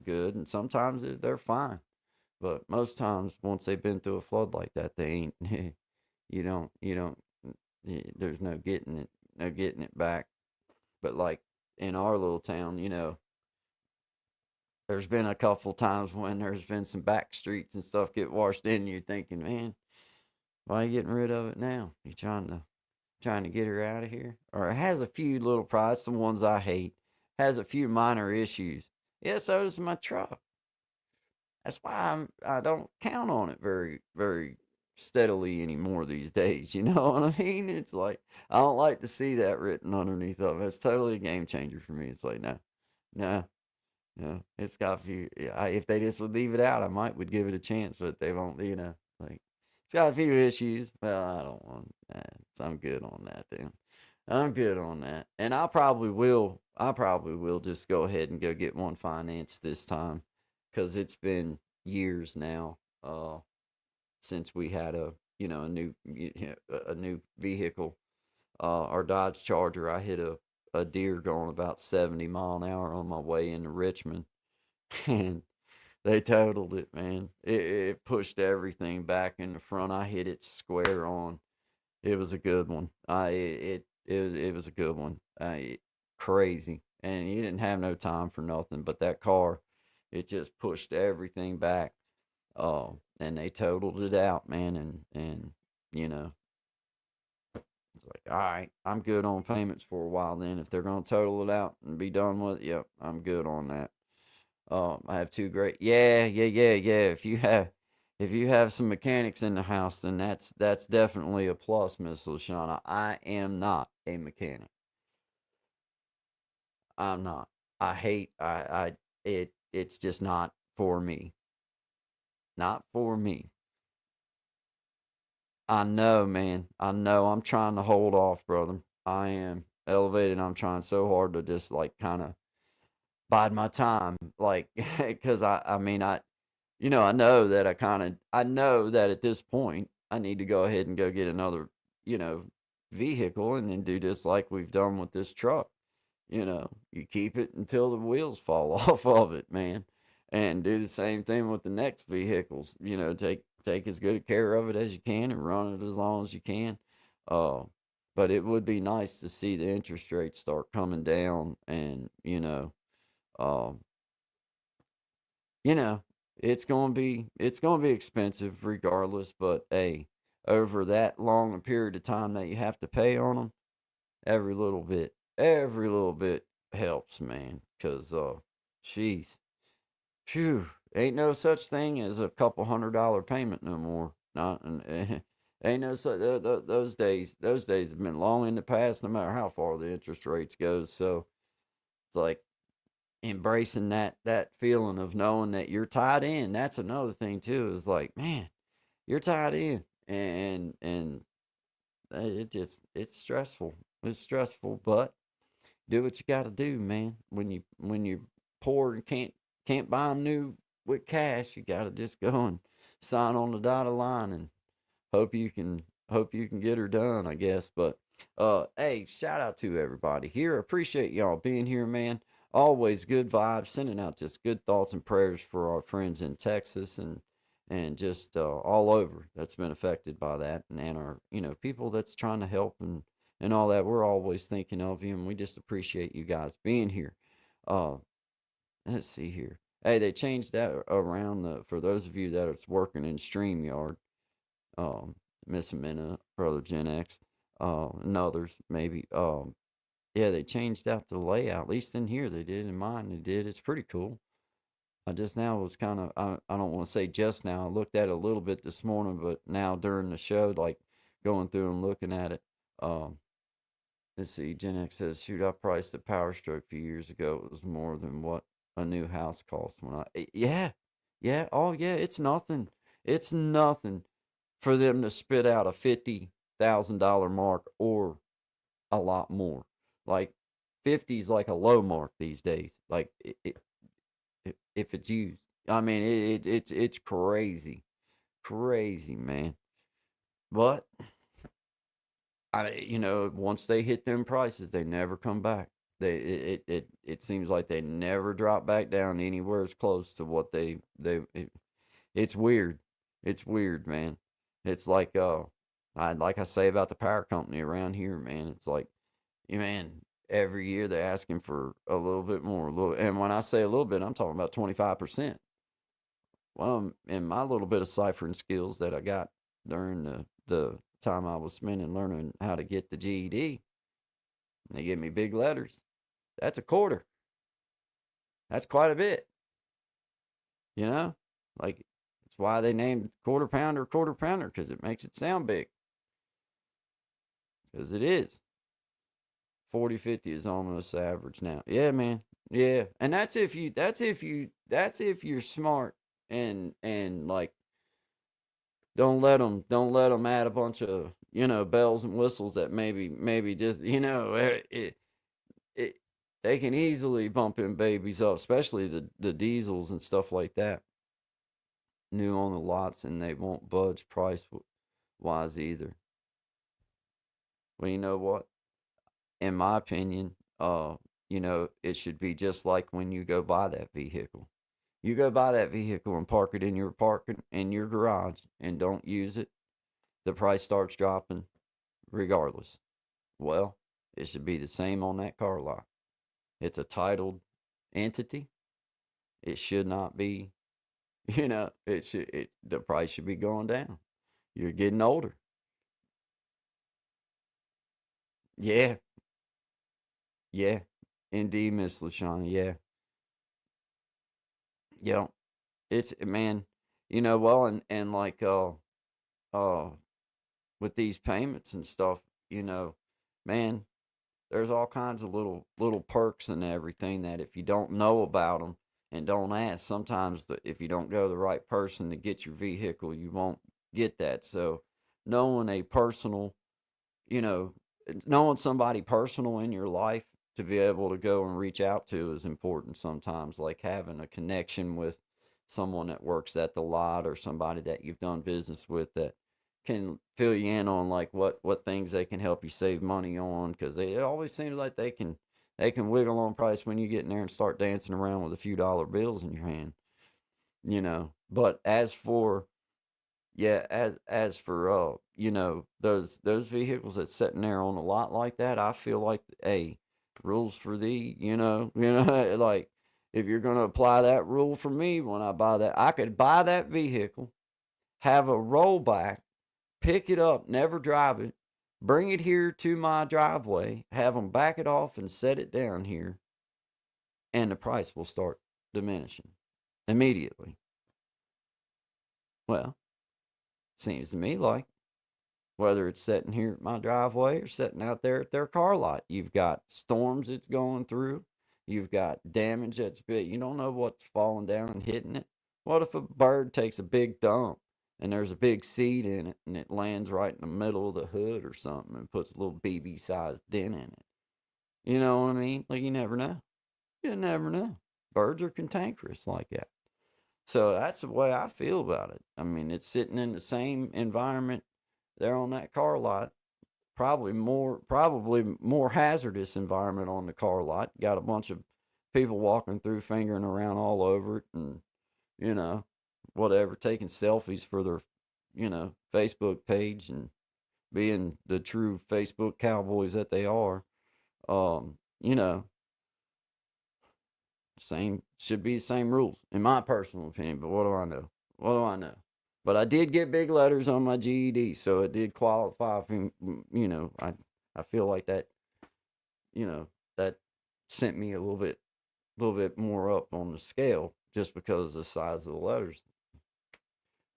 good, and sometimes they're fine. But most times, once they've been through a flood like that, they ain't. you don't. There's no getting it back. But like in our little town, there's been a couple times when there's been some back streets and stuff get washed in. You're thinking, man, why are you getting rid of it now? You trying to get her out of here? Or it has a few little problems, the ones I hate. Has a few minor issues. Yeah, so does my truck. That's why I don't count on it very, very steadily anymore these days. You know what I mean? It's like I don't like to see that written underneath of it. It's totally a game changer for me. It's like, no, no, no. It's got a few. Yeah, if they just would leave it out, I would give it a chance, but they won't. Like, it's got a few issues. Well, I don't want that. So I'm good on that then. I'm good on that. And I probably will just go ahead and go get one financed this time, because it's been years now since we had a new vehicle. Our Dodge Charger, I hit a deer going about 70 mph on my way into Richmond, and they totaled it, man. It pushed everything back in the front. I hit it square on. It was a good one. It was a good one. Crazy, and you didn't have no time for nothing. But that car, it just pushed everything back. And they totaled it out, man. And you know, it's like, all right, I'm good on payments for a while. Then if they're gonna total it out and be done with it, yep, I'm good on that. I have two great. Yeah, yeah, yeah, yeah. If you have some mechanics in the house, then that's definitely a plus, Miss Lashana. I am not a mechanic. I'm not. I hate. It's just not for me. Not for me. I know, man. I know. I'm trying to hold off, brother. I am elevated. I'm trying so hard to just like kind of bide my time, like, because I mean, I know that I know that at this point I need to go ahead and go get another, you know, vehicle and then do this like we've done with this truck. You keep it until the wheels fall off of it, man, and do the same thing with the next vehicles. Take as good care of it as you can and run it as long as you can. Uh, but it would be nice to see the interest rates start coming down, and um, you know, it's gonna be expensive regardless. But hey, over that long a period of time that you have to pay on them, every little bit helps, man. Cause she's, phew, ain't no such thing as a couple $100 payment no more. Not, ain't no such those days. Those days have been long in the past. No matter how far the interest rates goes, so it's like embracing that feeling of knowing that you're tied in. That's another thing too. Is like, man, you're tied in, and it's stressful. It's stressful, but do what you got to do, man. When you're poor and can't buy them new with cash, you got to just go and sign on the dotted line and hope you can get her done, I guess. But hey, shout out to everybody here. Appreciate y'all being here, man. Always good vibes, sending out just good thoughts and prayers for our friends in Texas and just all over that's been affected by that, and our people that's trying to help and all that. We're always thinking of you, and we just appreciate you guys being here. Uh, let's see here. Hey, they changed that around for those of you that are working in StreamYard. Miss Amina, Brother Gen X, and others maybe. Yeah, they changed out the layout. At least in here they did. In mine they did. It's pretty cool. I just now was kind of I don't want to say just now. I looked at it a little bit this morning, but now during the show, like going through and looking at it. Um, let's see. Gen X says, "Shoot, I priced a Power Stroke a few years ago. It was more than what a new house cost when yeah, yeah. Oh yeah, it's nothing. It's nothing for them to spit out a $50,000 mark or a lot more. Like 50 is like a low mark these days. Like if it's used, I mean it's crazy, crazy, man. But once they hit them prices, they never come back. It seems like they never drop back down anywhere as close to what it's weird. It's weird, man. It's like like I say about the power company around here, man. It's like, man, every year they're asking for a little bit more, and when I say a little bit, I'm talking about 25%. Well, in my little bit of ciphering skills that I got during the time I was spending learning how to get the GED, and they give me big letters. That's a quarter. That's quite a bit. Like that's why they named quarter pounder, because it makes it sound big. Because it is. 40, 50 is almost average now. Yeah, man. Yeah. And that's if you're smart and like don't let them add a bunch of, bells and whistles that maybe just, they can easily bump in babies up, especially the diesels and stuff like that. New on the lots, and they won't budge price wise either. Well, you know what? In my opinion, it should be just like when you go buy that vehicle. You go buy that vehicle and park it in your garage and don't use it, the price starts dropping regardless. Well, it should be the same on that car lot. It's a titled entity. It should not be, the price should be going down. You're getting older. Yeah, yeah, indeed, Miss Lashana. Yeah, yeah. It's, man, well, and like uh with these payments and stuff, man, there's all kinds of little perks and everything that if you don't know about them, and don't ask. Sometimes if you don't go to the right person to get your vehicle, you won't get that. So knowing a personal, you know, knowing somebody personal in your life to be able to go and reach out to is important sometimes, like having a connection with someone that works at the lot or somebody that you've done business with that can fill you in on like what things they can help you save money on, because it always seems like they can wiggle on price when you get in there and start dancing around with a few dollar bills in your hand, you know. But as for yeah, as for those vehicles that's sitting there on a lot like that, I feel like, hey, rules for thee, like if you're gonna apply that rule for me when I buy that, I could buy that vehicle, have a rollback, pick it up, never drive it, bring it here to my driveway, have them back it off and set it down here, and the price will start diminishing immediately. Well, seems to me like whether it's sitting here at my driveway or sitting out there at their car lot. You've got storms it's going through. You've got damage that's big. You don't know what's falling down and hitting it. What if a bird takes a big dump and there's a big seed in it and it lands right in the middle of the hood or something and puts a little BB sized dent in it? You know what I mean? Like, you never know. You never know. Birds are cantankerous like that. So that's the way I feel about it. I mean, it's sitting in the same environment there on that car lot. Probably more hazardous environment on the car lot. Got a bunch of people walking through, fingering around all over it, and you know, whatever, taking selfies for their, Facebook page and being the true Facebook cowboys that they are. Um, you know, same should be the same rules in my personal opinion. But what do I know? What do I know? But I did get big letters on my GED, so it did qualify for, I feel like that, that sent me a little bit more up on the scale just because of the size of the letters.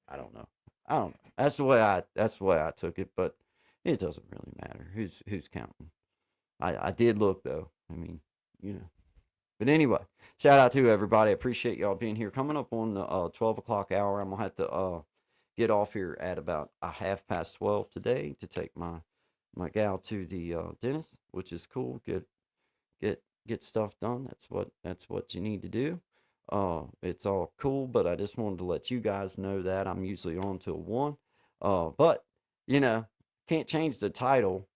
I don't know. I don't know. That's the way I took it, but it doesn't really matter who's counting. I did look though. I mean, you know. But anyway, shout out to everybody. I appreciate y'all being here. Coming up on the 12 o'clock hour, I'm going to have to get off here at about a 12:30 today to take my gal to the dentist, which is cool. Get stuff done. That's what you need to do. It's all cool, but I just wanted to let you guys know that I'm usually on till 1. But can't change the title.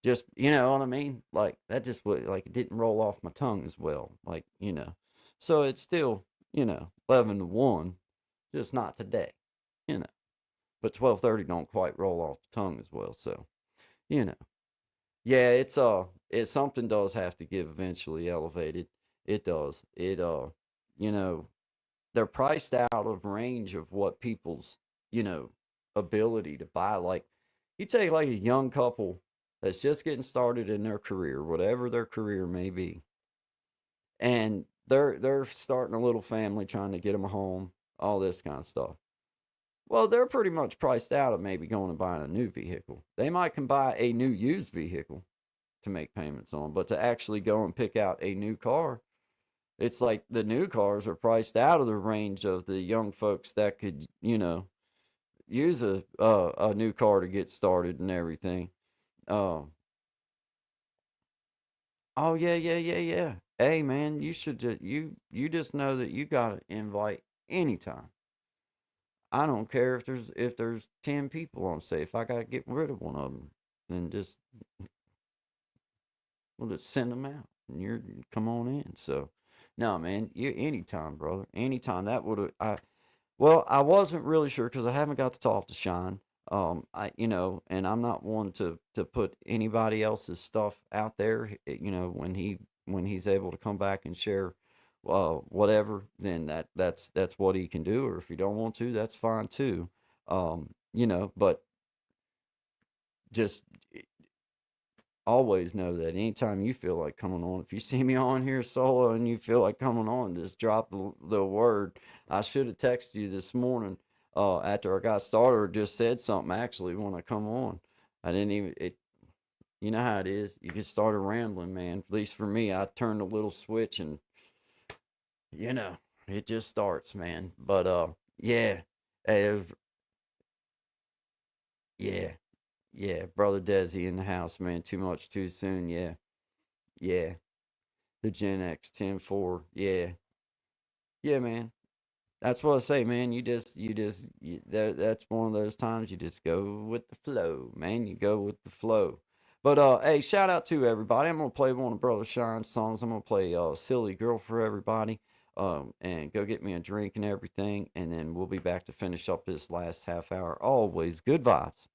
Just, you know what I mean? Like that just would, like, it didn't roll off my tongue as well. Like, so it's still, 11 to 1, just not today, you know. But 12:30 don't quite roll off the tongue as well. So, you know, yeah, it's something does have to give eventually elevated. It does. You know, they're priced out of range of what people's, you know, ability to buy. Like, you take like a young couple that's just getting started in their career, whatever their career may be, and they're starting a little family, trying to get them a home, all this kind of stuff. Well, they're pretty much priced out of maybe going and buying a new vehicle. They might can buy a new used vehicle to make payments on, but to actually go and pick out a new car, it's like the new cars are priced out of the range of the young folks that could, use a new car to get started and everything. Um, oh yeah, yeah, yeah, yeah. Hey man, you should you just know that you got an invite anytime. I don't care if there's 10 people on say if I gotta get rid of one of them, then we'll just send them out and you're come on in. So no man, you anytime, brother, anytime. That would I wasn't really sure because I haven't got to talk to Sean. And I'm not one to put anybody else's stuff out there. When he's able to come back and share, whatever, then that's what he can do. Or if he don't want to, that's fine too. But just always know that anytime you feel like coming on, if you see me on here solo and you feel like coming on, just drop the word. I should have texted you this morning after I got started, or just said something actually when I come on. I didn't even, you know how it is. You get started rambling, man. At least for me, I turned a little switch and you know, it just starts, man. But yeah, eh, yeah, yeah, brother Desi in the house, man. Too much too soon. Yeah, yeah. The Gen X 10-4. Yeah, yeah, man. That's what I say, man. That's one of those times you just go with the flow, man. You go with the flow. But hey, shout out to everybody. I'm gonna play one of Brother Shine's songs. I'm gonna play "Silly Girl" for everybody. And go get me a drink and everything, and then we'll be back to finish up this last half hour. Always good vibes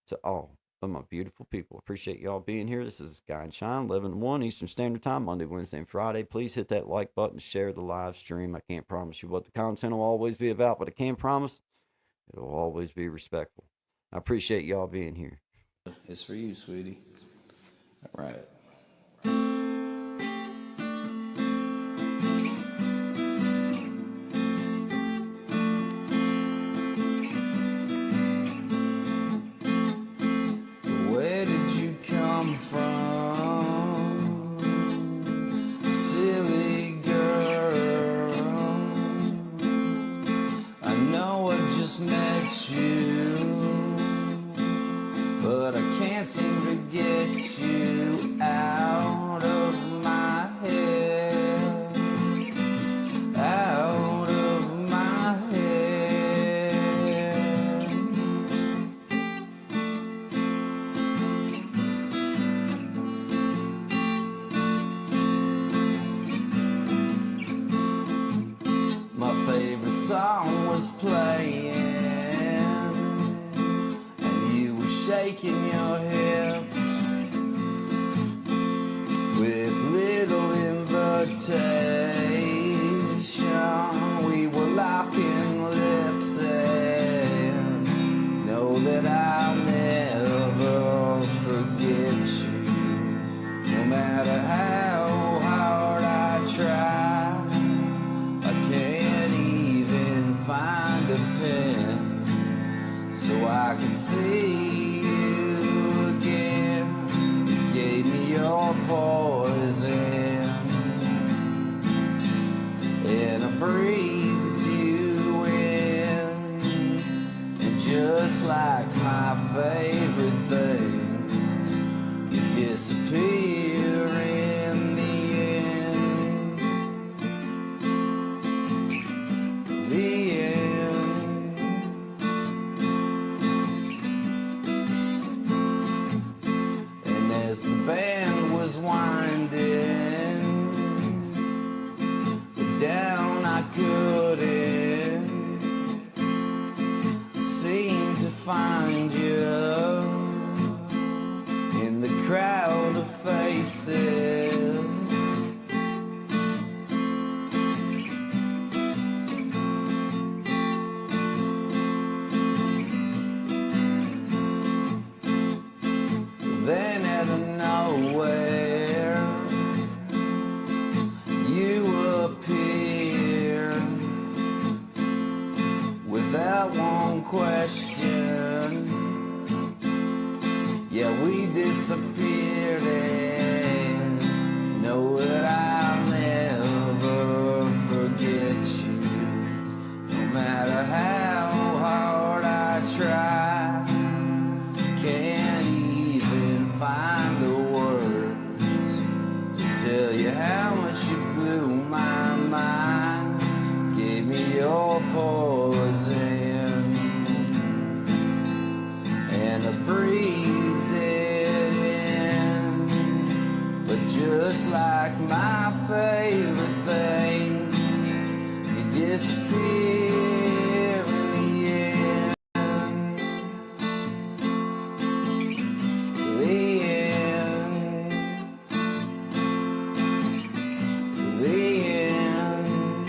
to all of my beautiful people. Appreciate y'all being here. This is Guy and Shine, 11 to 1 Eastern Standard Time, Monday, Wednesday, and Friday. Please hit that like button, share the live stream. I can't promise you what the content will always be about, but I can promise it'll always be respectful. I appreciate y'all being here. It's for you, sweetie. All right. Where did you come from, silly girl? I know I just met you, but I can't seem to get you out of my head, out of my head. My favorite song was playing, shaking your hips with little invitation. We were locking lips and know that I'll never forget you. No matter how hard I try, I can't even find a pen so I could see your poison, and I breathed you in, and just like my favorite things, you disappear in the end. The end. And as the band was winding down, I couldn't seem to find you in the crowd of faces. Then out of nowhere, you appear without one question. Yeah, we disappeared, and know that I'll never forget you. No matter how hard I try, can't even find the words to tell you how much you blew my mind. Gave me your poison, and I breathed it in. But just like my favorite things, you disappear in the end. The end. The end.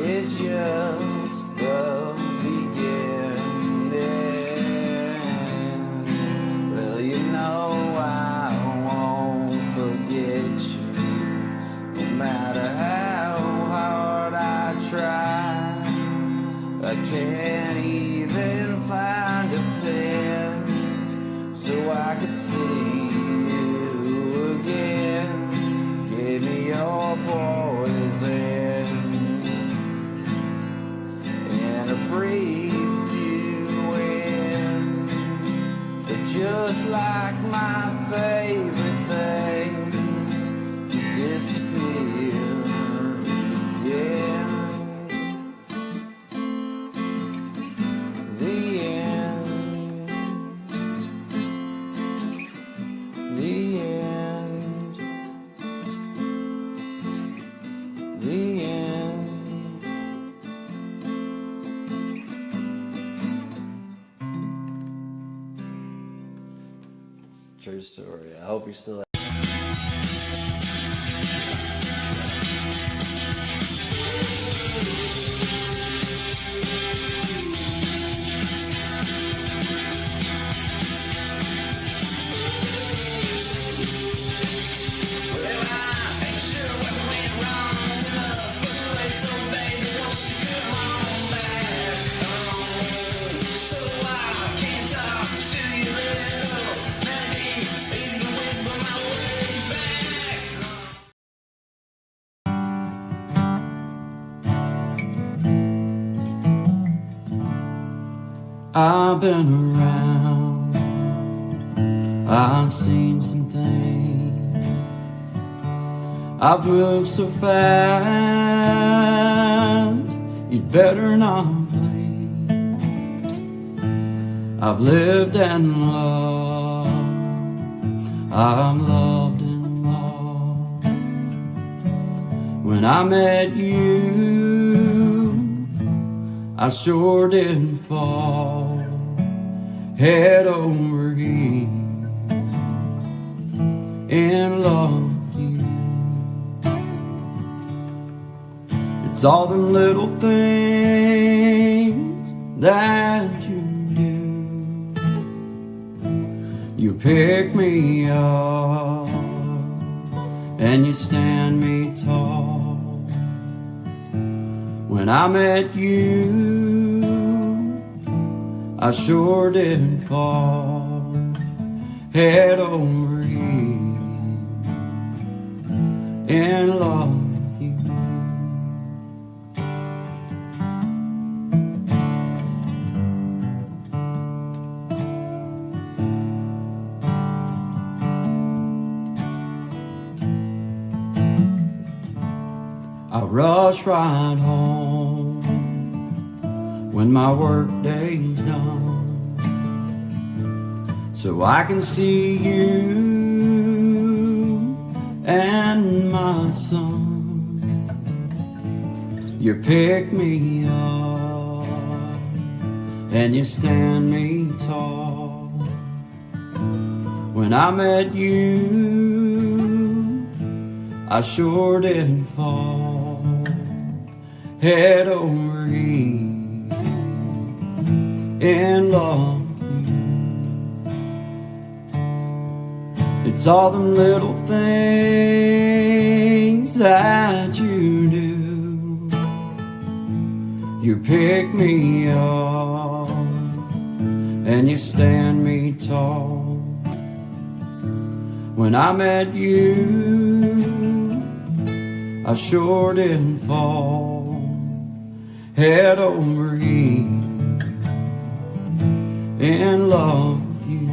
It's just the beginning. Well, you know I won't forget you, no matter how just like my favorite things disappear. Yeah. The end. The end. The end. True story. I hope you're still. I've been around, I've seen some things, I've moved so fast, you'd better not blink. I've lived and loved, I've loved and lost. When I met you, I sure didn't fall head over heels in love with you. It's all the little things that you do. You pick me up and you stand me tall. When I met you, I sure didn't fall head over heels in love with you. I rush right home when my work day's done, so I can see you and my son. You pick me up and you stand me tall. When I met you, I sure didn't fall head over heels in love with you. It's all the little things that you do. You pick me up and you stand me tall. When I met you, I sure didn't fall head over heels in love with you.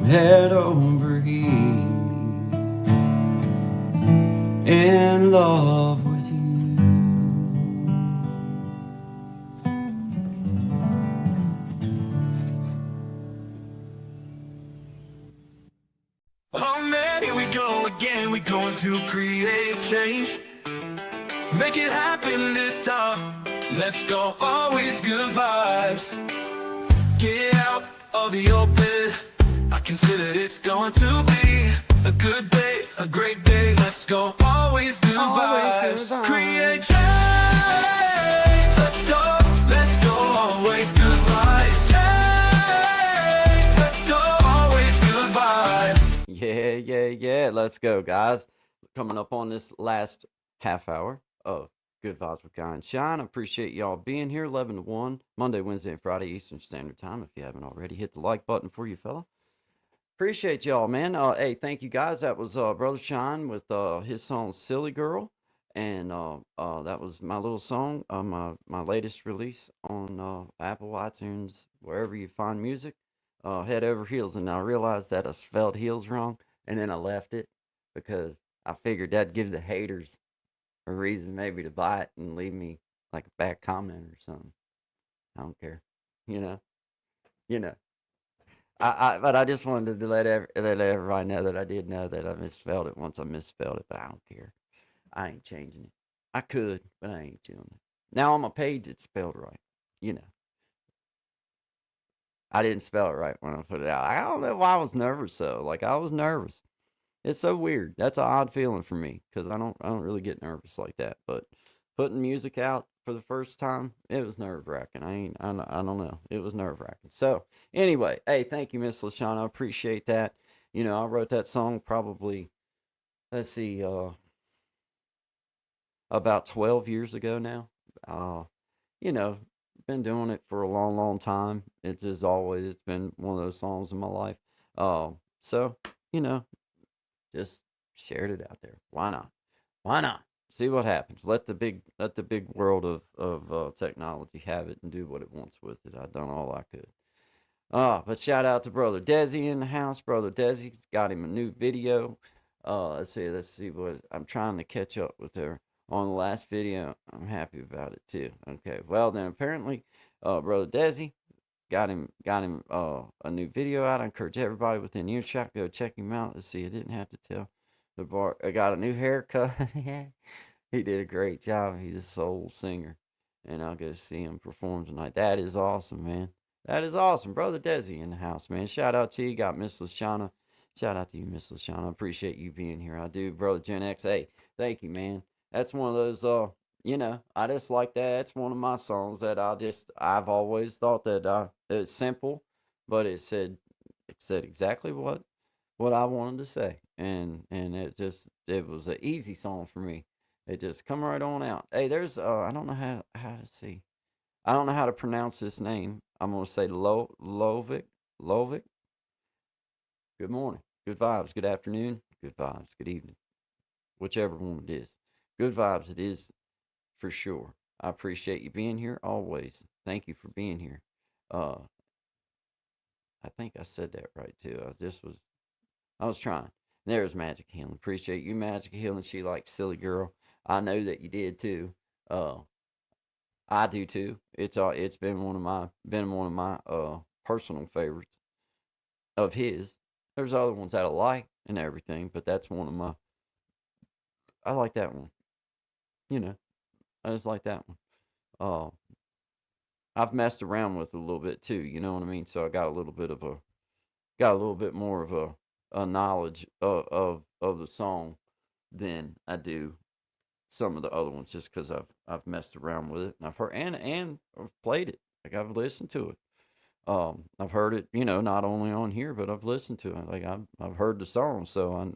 Head over heels in love with you. Oh man, here we go again. We're going to create change. Make it happen this time. Let's go, always good vibes. Get out of the open. I can feel it, it's going to be a good day, a great day. Let's go, always good vibes. Create change. Let's go, always good vibes. Change. Let's go, always good vibes. Yeah. Let's go, guys. Coming up on this last half hour of Good Vibes with Guy and Shine. I appreciate y'all being here. 11 to 1, Monday, Wednesday, and Friday Eastern Standard Time. If you haven't already, hit the like button for you, fella. Appreciate y'all, man. Hey, thank you guys. That was Brother Shine with his song "Silly Girl," and that was my little song, my latest release on Apple, iTunes, wherever you find music. Head over heels, and I realized that I spelled heels wrong, and then I left it because I figured that'd give the haters a reason maybe to buy it and leave me like a bad comment or something. I don't care, you know, you know. But I just wanted to let everybody know that I did know that I misspelled it once I misspelled it, but I don't care. I ain't changing it. I could, but I ain't doing it. Now on my page, it's spelled right. You know, I didn't spell it right when I put it out. I don't know why I was nervous though. Like I was nervous. It's so weird. That's an odd feeling for me because I don't really get nervous like that. But putting music out for the first time, it was nerve wracking. I don't know. It was nerve wracking. So anyway, hey, thank you, Miss Lashana. I appreciate that. You know, I wrote that song probably, let's see, about 12 years ago now. You know, been doing it for a long, long time. It's just always, it's been one of those songs in my life. So, you know, just shared it out there. Why not? Why not? See what happens. Let the big world of technology have it and do what it wants with it. I've done all I could. But shout out to Brother Desi in the house. Brother Desi's got him a new video. Let's see what I'm trying to catch up with her on the last video. I'm happy about it too. Okay, well then apparently, Brother Desi got him a new video out. I encourage everybody within earshot go check him out. Let's see, I didn't have to tell the bar. I got a new haircut. He did a great job. He's a soul singer, and I'll go see him perform tonight. That is awesome, man. That is awesome. Brother Desi in the house, man. Shout out to you. Got Miss Lashana. Shout out to you, Miss Lashana. I appreciate you being here. I do, Brother Gen X. Hey, thank you, man. That's one of those, you know, I just like that. It's one of my songs that I've always thought that it's simple, but it said exactly what I wanted to say. And it was an easy song for me. It just come right on out. Hey, there's, I don't know how to see. I don't know how to pronounce this name. I'm gonna say Lovic. Lovic. Good morning. Good vibes. Good afternoon. Good vibes. Good evening. Whichever one it is. Good vibes it is for sure. I appreciate you being here always. Thank you for being here. Uh I think I said that right too. I was trying. There's Magic Healing. Appreciate you, Magic Healing. She likes Silly Girl. I know that you did too. I do too. It's been one of my personal favorites of his. There's other ones that I like and everything, but that's one of my. I like that one. You know, I just like that one. Uh, I've messed around with it a little bit too. You know what I mean? So I got a little bit more of a knowledge of the song than I do some of the other ones, just because I've messed around with it and I've heard and I've played it. Like I've listened to it. I've heard it, you know, not only on here, but I've listened to it. Like I've heard the song, so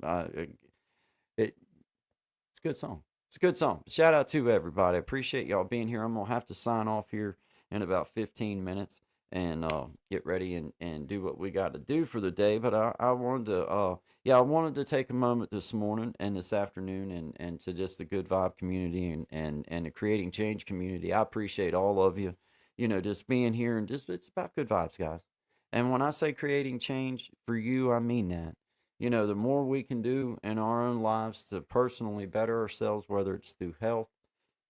it's a good song. It's a good song. Shout out to everybody. I appreciate y'all being here. I'm gonna have to sign off here in about 15 minutes and get ready and do what we got to do for the day. But I wanted to I wanted to take a moment this morning and this afternoon and to just the Good Vibe community and the Creating Change community. I appreciate all of you, you know, just being here and just it's about good vibes, guys. And when I say creating change for you, I mean that. You know, the more we can do in our own lives to personally better ourselves, whether it's through health,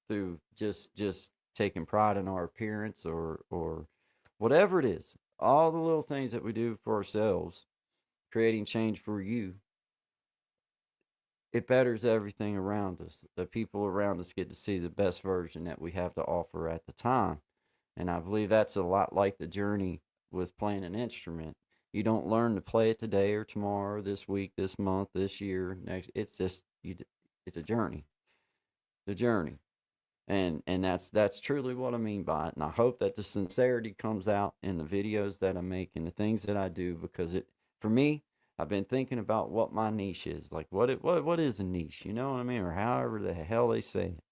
through just taking pride in our appearance or whatever it is, all the little things that we do for ourselves, creating change for you, it betters everything around us. The people around us get to see the best version that we have to offer at the time. And I believe that's a lot like the journey with playing an instrument. You don't learn to play it today or tomorrow, this week, this month, this year, next. It's just it's a journey. The journey. And that's truly what I mean by it. And I hope that the sincerity comes out in the videos that I make and the things that I do, because it for me, I've been thinking about what my niche is. Like what is a niche? You know what I mean? Or however the hell they say it.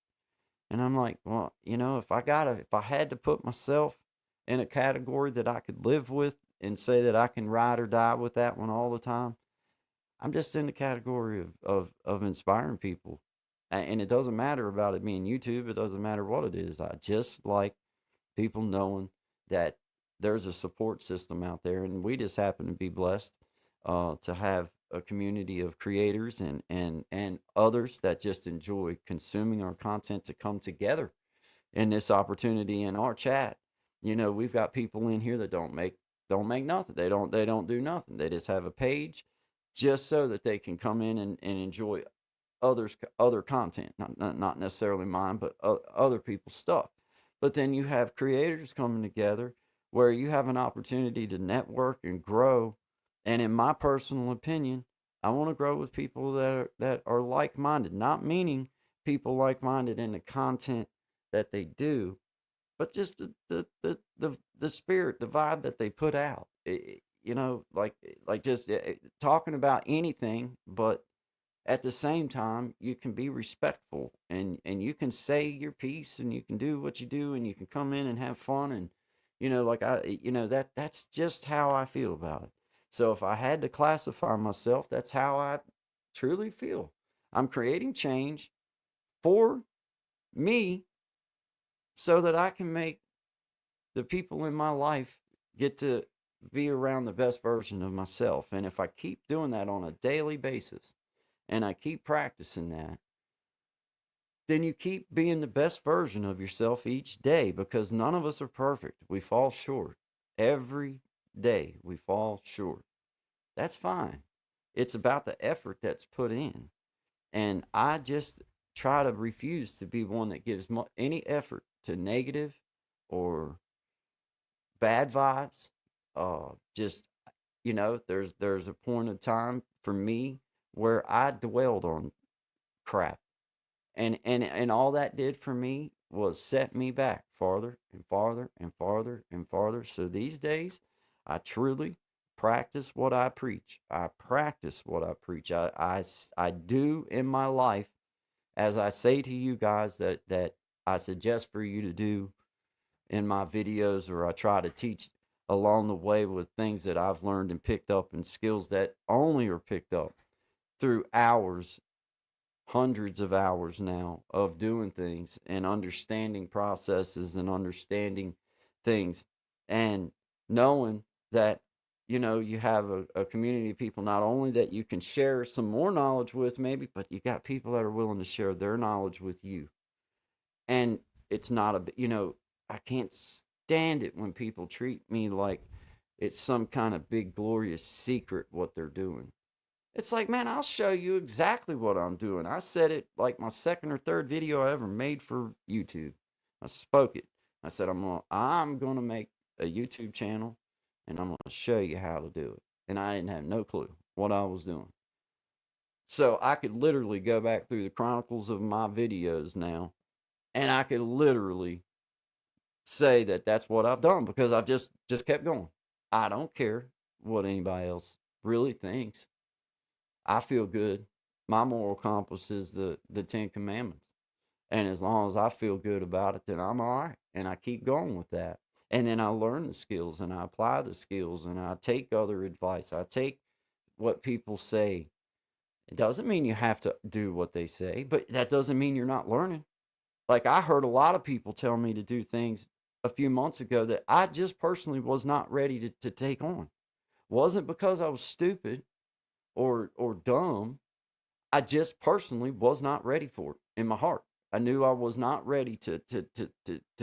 And I'm like, well, you know, if I had to put myself in a category that I could live with and say that I can ride or die with that one all the time. I'm just in the category of inspiring people. And it doesn't matter about it being YouTube. It doesn't matter what it is. I just like people knowing that there's a support system out there, and we just happen to be blessed to have a community of creators and others that just enjoy consuming our content to come together in this opportunity in our chat. You know, we've got people in here that don't make nothing. They don't do nothing. They just have a page just so that they can come in and enjoy other content, not necessarily mine, but other people's stuff. But then you have creators coming together where you have an opportunity to network and grow. And in my personal opinion, I want to grow with people that are like-minded, not meaning people like-minded in the content that they do, but just the spirit, the vibe that they put out. You know, like just talking about anything, but at the same time, you can be respectful and you can say your piece and you can do what you do and you can come in and have fun and like that's just how I feel about it. So if I had to classify myself, that's how I truly feel. I'm creating change for me so that I can make the people in my life get to be around the best version of myself. And if I keep doing that on a daily basis and I keep practicing that, then you keep being the best version of yourself each day, because none of us are perfect. We fall short. Every day we fall short. That's fine. It's about the effort that's put in. And I just try to refuse to be one that gives any effort to negative or bad vibes. Just there's a point of time for me where I dwelled on crap, and all that did for me was set me back farther and farther and farther and farther. So these days, I truly practice what I preach. I practice what I preach. I do in my life, as I say to you guys that I suggest for you to do in my videos, or I try to teach along the way with things that I've learned and picked up, and skills that only are picked up through hours, hundreds of hours now of doing things and understanding processes and understanding things, and knowing that you have a community of people not only that you can share some more knowledge with maybe, but you got people that are willing to share their knowledge with you. And it's not I can't stand it when people treat me like it's some kind of big glorious secret what they're doing. It's like, man, I'll show you exactly what I'm doing. I said it like my second or third video I ever made for YouTube. I spoke it. I said I'm gonna make a YouTube channel and I'm gonna show you how to do it. And I didn't have no clue what I was doing. So I could literally go back through the chronicles of my videos now, and I could literally say that that's what I've done, because I've just kept going. I don't care what anybody else really thinks. I feel good. My moral compass is the Ten Commandments. And as long as I feel good about it, then I'm all right. And I keep going with that. And then I learn the skills and I apply the skills and I take other advice. I take what people say. It doesn't mean you have to do what they say, but that doesn't mean you're not learning. Like, I heard a lot of people tell me to do things a few months ago that I just personally was not ready to take on. Wasn't because I was stupid or dumb. I just personally was not ready for it in my heart. I knew I was not ready to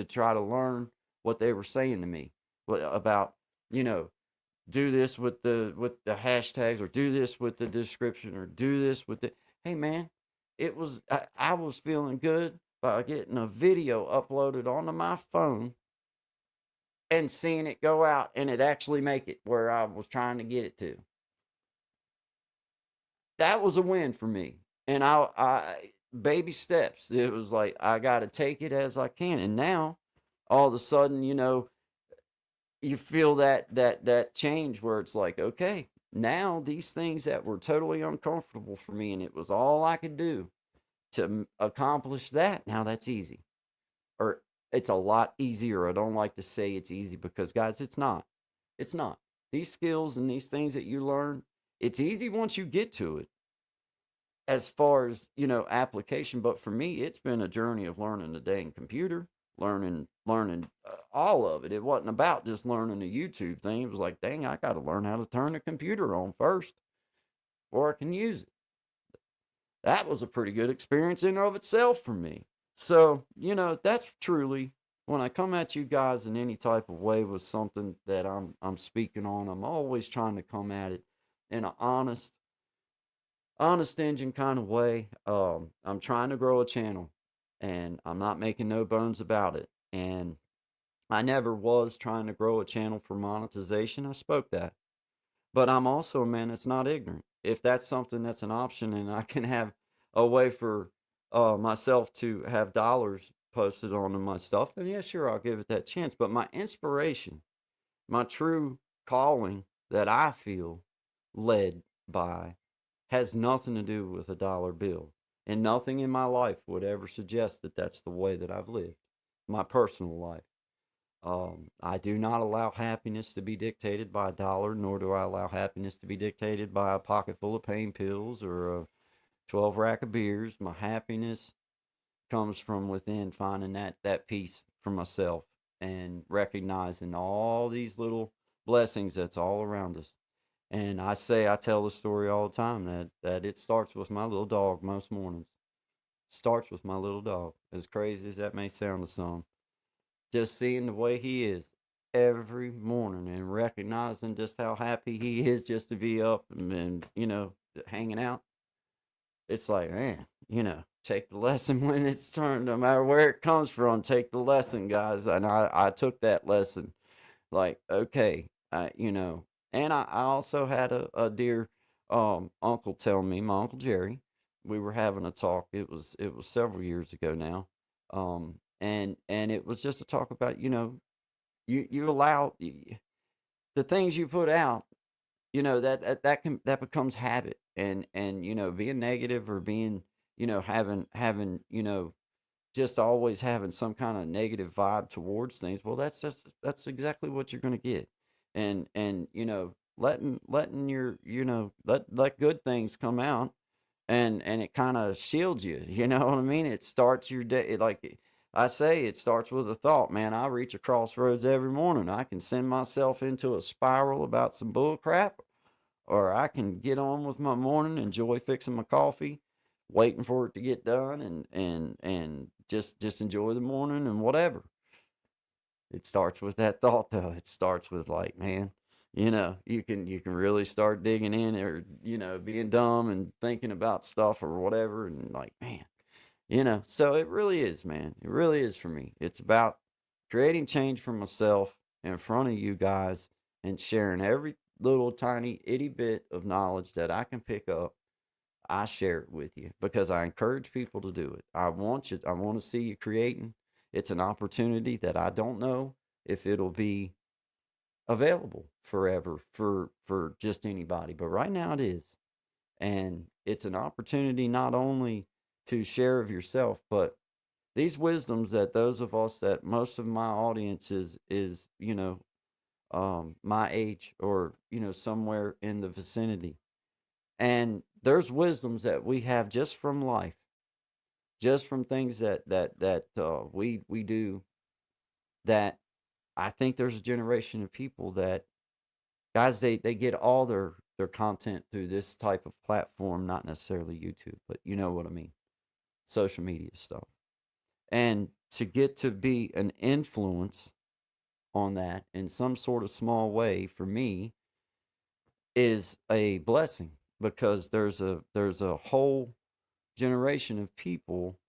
try to learn what they were saying to me about, do this with the hashtags, or do this with the description, or do this with the, hey man, I was feeling good by getting a video uploaded onto my phone and seeing it go out and it actually make it where I was trying to get it to. That was a win for me. And I baby steps. It was like, I got to take it as I can. And now all of a sudden, you feel that change where it's like, okay, now these things that were totally uncomfortable for me, and it was all I could do to accomplish that, now that's easy. Or It's a lot easier. I don't like to say it's easy because, guys, it's not. It's not. These skills and these things that you learn, it's easy once you get to it as far as, application. But for me, it's been a journey of learning the dang computer, learning all of it. It wasn't about just learning the YouTube thing. It was like, dang, I got to learn how to turn the computer on first before I can use it. That was a pretty good experience in and of itself for me. So, that's truly when I come at you guys in any type of way with something that I'm speaking on, I'm always trying to come at it in an honest engine kind of way. I'm trying to grow a channel and I'm not making no bones about it. And I never was trying to grow a channel for monetization. I spoke that. But I'm also a man that's not ignorant. If that's something that's an option and I can have a way for myself to have dollars posted onto my stuff, then yeah, sure, I'll give it that chance. But my inspiration, my true calling that I feel led by has nothing to do with a dollar bill. And nothing in my life would ever suggest that that's the way that I've lived, my personal life. I do not allow happiness to be dictated by a dollar, nor do I allow happiness to be dictated by a pocket full of pain pills or a 12 rack of beers. My happiness comes from within, finding that peace for myself and recognizing all these little blessings that's all around us. And I tell the story all the time that it starts with my little dog most mornings. Starts with my little dog. As crazy as that may sound to some. Just seeing the way he is every morning and recognizing just how happy he is just to be up and hanging out. It's like, man, take the lesson when it's turned, no matter where it comes from, take the lesson, guys. And I took that lesson. Like, okay, and I also had a dear uncle tell me, my Uncle Jerry, we were having a talk. It was several years ago now. And it was just a talk about, you allow the things you put out, that becomes habit. And being negative or being, having, just always having some kind of negative vibe towards things, well, that's exactly what you're going to get. And letting your, let good things come out, and it kind of shields you. You know what I mean? It starts your day. Like I say, it starts with a thought, man. I reach a crossroads every morning. I can send myself into a spiral about some bull crap, or I can get on with my morning, enjoy fixing my coffee, waiting for it to get done, and just enjoy the morning and whatever. It starts with that thought, though. It starts with, like, man, you can really start digging in, or being dumb and thinking about stuff or whatever, and like, man, so it really is, man. It really is for me. It's about creating change for myself in front of you guys and sharing every little tiny itty bit of knowledge that I can pick up. I share it with you because I encourage people to do it. I want to see you creating. It's an opportunity that I don't know if it'll be available forever for just anybody, but right now it is. And it's an opportunity not only to share of yourself, but these wisdoms that those of us, that most of my audience is my age, or somewhere in the vicinity. And there's wisdoms that we have just from life, just from things that we do, that I think there's a generation of people that, guys, they get all their content through this type of platform, not necessarily YouTube, but you know what I mean, social media stuff. And to get to be an influence on that in some sort of small way, for me, is a blessing, because there's a whole generation of people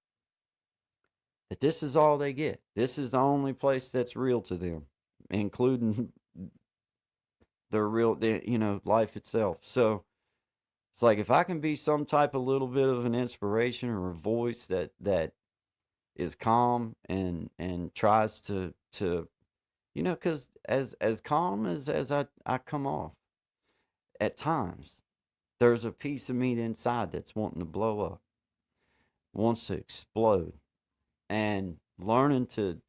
that this is all they get. This is the only place that's real to them, including life itself. So it's like, if I can be some type of little bit of an inspiration or a voice that is calm and tries to because as calm as I come off at times, there's a piece of me inside that's wanting to blow up, wants to explode. And learning to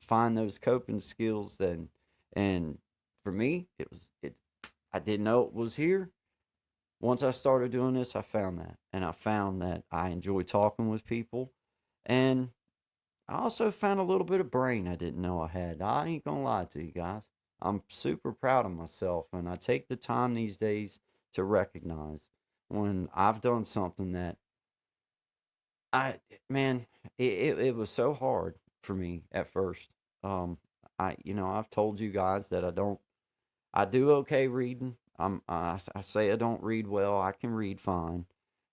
find those coping skills. Then, and for me, I didn't know it was here. Once I started doing this, I found that, and I found that I enjoy talking with people, and I also found a little bit of brain I didn't know I had. I ain't gonna lie to you guys. I'm super proud of myself, and I take the time these days to recognize when I've done something that I, man, it was so hard for me at first. Um, I've told you guys that I do okay reading. I say I don't read well. I can read fine,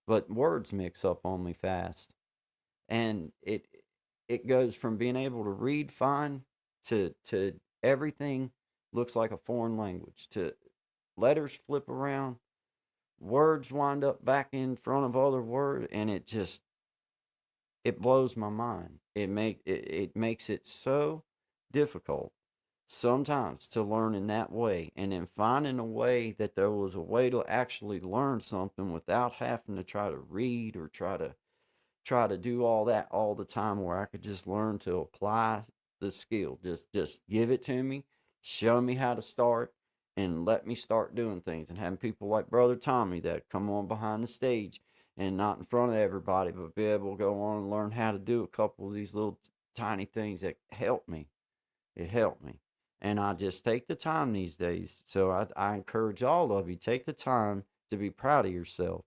but words mix up on me fast, and it goes from being able to read fine to everything looks like a foreign language, to letters flip around, words wind up back in front of other words, and it blows my mind. It makes it so difficult sometimes to learn in that way, and then finding a way that there was a way to actually learn something without having to try to read or try to do all that all the time, where I could just learn to apply the skill. Just give it to me, show me how to start, and let me start doing things. And having people like Brother Tommy that come on behind the stage and not in front of everybody, but be able to go on and learn how to do a couple of these little tiny things that help me. It helped me. And I just take the time these days. So I encourage all of you, take the time to be proud of yourself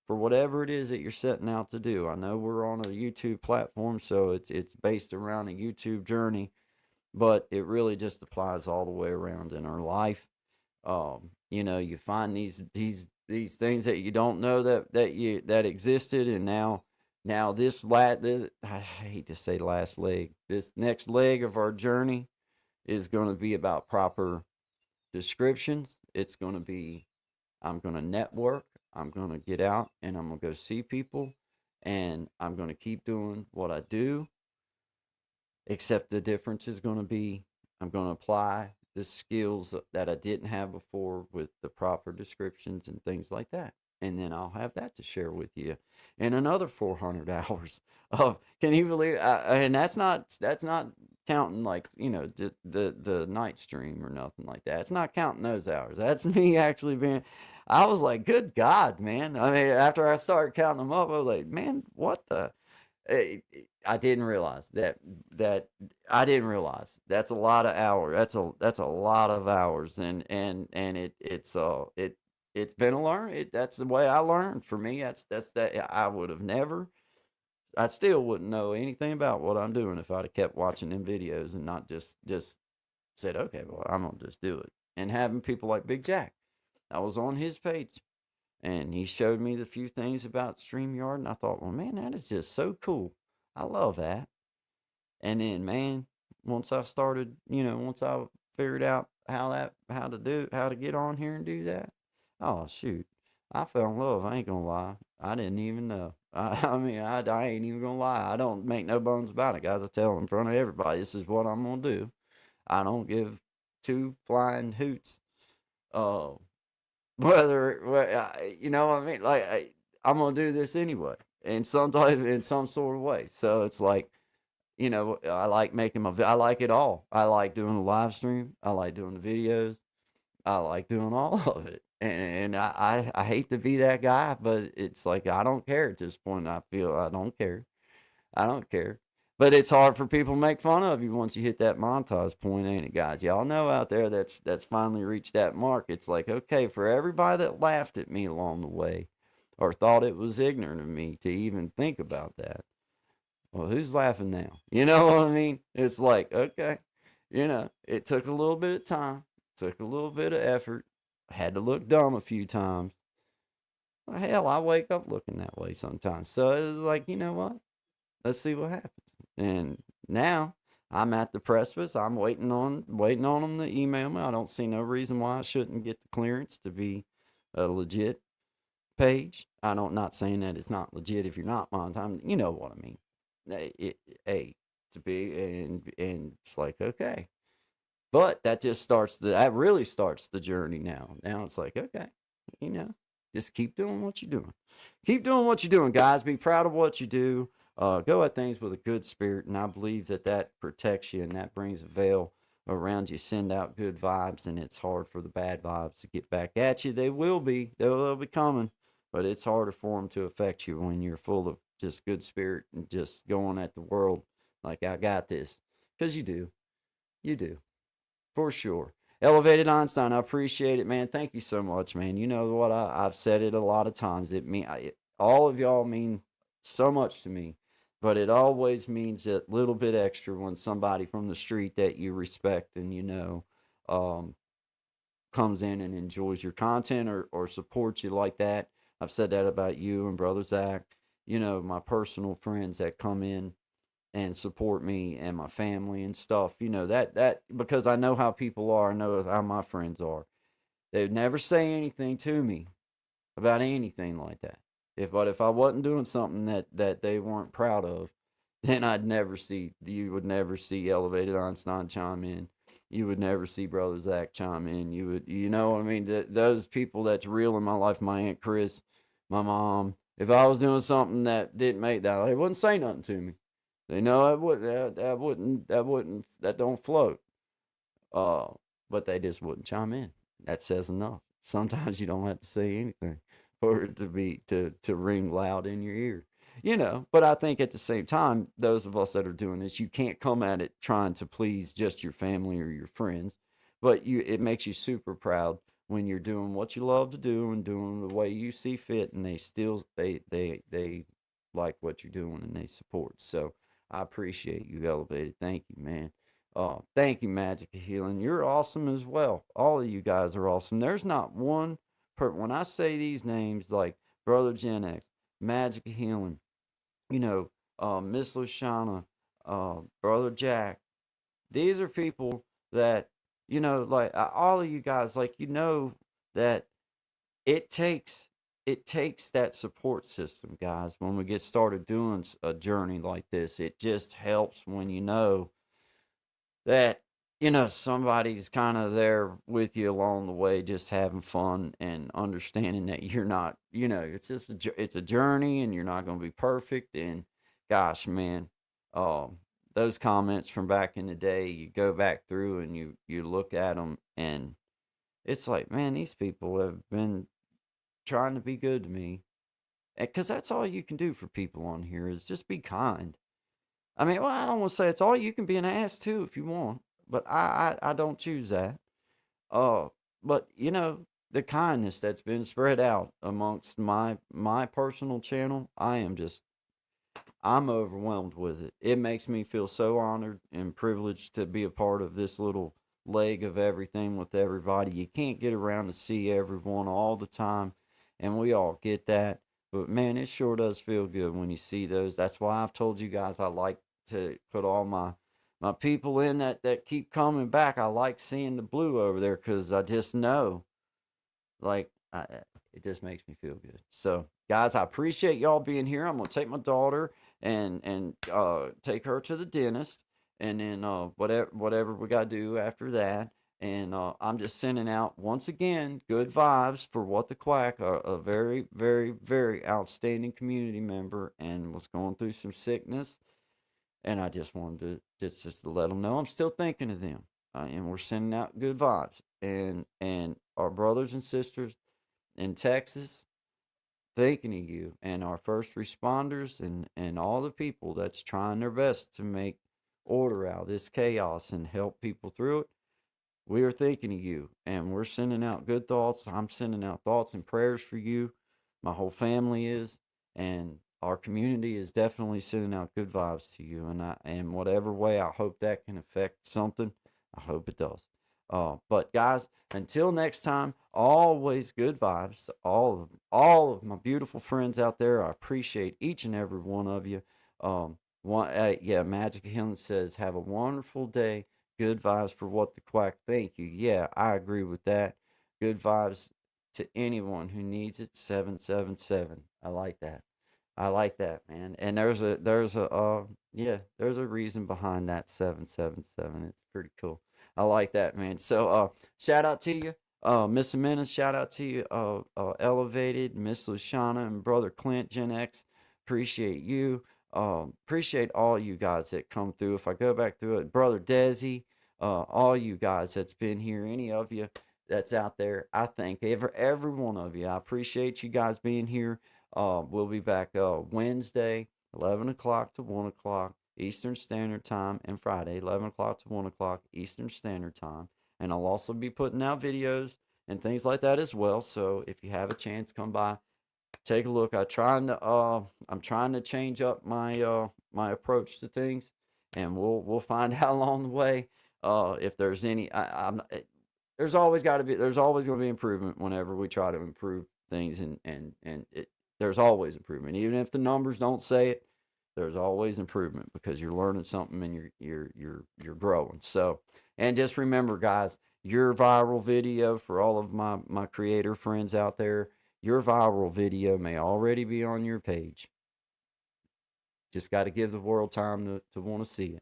for whatever it is that you're setting out to do. I know we're on a YouTube platform, so it's based around a YouTube journey, but it really just applies all the way around in our life. You find these things that you don't know that existed, and now this I hate to say last leg, this next leg of our journey is going to be about proper descriptions. It's going to be, I'm going to network. I'm going to get out and I'm going to go see people, and I'm going to keep doing what I do. Except the difference is going to be, I'm going to apply the skills that I didn't have before with the proper descriptions and things like that. And then I'll have that to share with you in another 400 hours of, can you believe, and that's not counting, like, the night stream or nothing like that. It's not counting those hours. That's me actually being, I was like, good God, man. I mean, after I started counting them up, I was like, man, what the, I didn't realize that I didn't realize that's a lot of hours. That's a lot of hours, and it's been a learn. That's the way I learned. For me, that's that. I would have never. I still wouldn't know anything about what I'm doing if I'd have kept watching them videos and not just said, okay, well, I'm gonna just do it. And having people like Big Jack, I was on his page, and he showed me the few things about StreamYard, and I thought, well, man, that is just so cool. I love that. And then, man, once I started, once I figured out how to get on here and do that, oh, shoot, I fell in love. I ain't gonna lie. I didn't even know. I mean, I ain't even gonna lie. I don't make no bones about it, guys. I tell in front of everybody, this is what I'm gonna do. I don't give two flying hoots. You know what I mean? Like, I'm gonna do this anyway, in some sort of way. So it's like, I like I like it all. I like doing the live stream. I like doing the videos. I like doing all of it. And I hate to be that guy, but it's like, I don't care at this point. I feel I don't care. I don't care. But it's hard for people to make fun of you once you hit that montage point, ain't it, guys? Y'all know out there that's finally reached that mark. It's like, okay, for everybody that laughed at me along the way or thought it was ignorant of me to even think about that, well, who's laughing now? You know what I mean? It's like, okay, it took a little bit of time, took a little bit of effort. I had to look dumb a few times. Well, hell, I wake up looking that way sometimes. So it was like, you know what? Let's see what happens. And now I'm at the precipice. I'm waiting on them to email me. I don't see no reason why I shouldn't get the clearance to be a legit page. Not saying that it's not legit if you're not monetized. You know what I mean? To be, and it's like, okay. But that really starts the journey now. Now it's like, okay, just keep doing what you're doing. Keep doing what you're doing, guys. Be proud of what you do. Go at things with a good spirit, and I believe that that protects you and that brings a veil around you. Send out good vibes, and it's hard for the bad vibes to get back at you. They will be, they'll be coming, but it's harder for them to affect you when you're full of just good spirit and just going at the world like I got this, because you do for sure. Elevated Einstein, I appreciate it, man. Thank you so much, man. You know what? I've said it a lot of times. All of y'all mean so much to me, but it always means a little bit extra when somebody from the street that you respect and um, comes in and enjoys your content or supports you like that. I've said that about you and Brother Zach. You know, my personal friends that come in and support me and my family and stuff. You know, that because I know how people are, I know how my friends are. They would never say anything to me about anything like that. If I wasn't doing something that they weren't proud of, then you would never see Elevated Einstein chime in. You would never see Brother Zach chime in. You know what I mean? Those people that's real in my life, my Aunt Chris, my mom. If I was doing something that didn't make that, they wouldn't say nothing to me. They know that don't float. Uh, but they just wouldn't chime in. That says enough. Sometimes you don't have to say anything for it to ring loud in your ear. You know, but I think at the same time, those of us that are doing this, you can't come at it trying to please just your family or your friends, but it makes you super proud when you're doing what you love to do and doing the way you see fit, and they like what you're doing and they support. So I appreciate you, Elevated. Thank you, man. Thank you, Magic of Healing. You're awesome as well. All of you guys are awesome. There's not one when I say these names like Brother Gen X, Magic of Healing, you know, Miss Luciana, Brother Jack. These are people that, you know, like all of you guys, like, you know, that it takes it takes that support system, guys. When we get started doing a journey like this, it just helps when you know that, you know, somebody's kind of there with you along the way, just having fun and understanding that you're not, you know, it's just it's a journey and you're not going to be perfect. And gosh, man, um those comments from back in the day, you go back through and you look at them, and it's like, man, these people have been trying to be good to me, because that's all you can do for people on here is just be kind. I mean, well, I don't want to say it's all you can be an ass too if you want, but I don't choose that. Uh, but you know, the kindness that's been spread out amongst my personal channel, I'm overwhelmed with it. It makes me feel so honored and privileged to be a part of this little leg of everything with everybody. You can't get around to see everyone all the time, and we all get that. But man, it sure does feel good when you see those. That's why I've told you guys I like to put all my people in that keep coming back. I like seeing the blue over there because I just know, like, it just makes me feel good. So, guys, I appreciate y'all being here. I'm gonna take my daughter and take her to the dentist, and then whatever we gotta do after that. And I'm just sending out once again good vibes for What the Quack, a very, very, very outstanding community member, and was going through some sickness. And I just wanted just to let them know I'm still thinking of them, and we're sending out good vibes. And our brothers and sisters in Texas, thinking of you, and our first responders and all the people that's trying their best to make order out of this chaos and help people through it. We are thinking of you, and we're sending out good thoughts. I'm sending out thoughts and prayers for you. My whole family is, and our community is definitely sending out good vibes to you. And whatever way, I hope that can affect something. I hope it does. But guys, until next time, always good vibes to all of my beautiful friends out there. I appreciate each and every one of you. Yeah, Magic Healing says, have a wonderful day. Good vibes for What the Quack. Thank you. Yeah, I agree with that. Good vibes to anyone who needs it. 777. I like that. I like that, man. And there's a reason behind that 777. It's pretty cool. I like that, man. So shout out to you. Miss Amena, shout out to you. Elevated, Miss Luciana, and Brother Clint, Gen X. Appreciate you. Appreciate all you guys that come through. If I go back through it, Brother Desi, all you guys that's been here, any of you that's out there, I thank every one of you. I appreciate you guys being here. We'll be back Wednesday, 11 o'clock to 1 o'clock Eastern Standard Time, and Friday, 11 o'clock to 1 o'clock Eastern Standard Time. And I'll also be putting out videos and things like that as well. So if you have a chance, come by, take a look. I'm trying to change up my my approach to things, and we'll find out along the way if there's any. There's always going to be improvement whenever we try to improve things, and there's always improvement, even if the numbers don't say it. There's always improvement because you're learning something and you're growing. So, and just remember, guys, your viral video, for all of my creator friends out there, your viral video may already be on your page. Just got to give the world time to want to see it.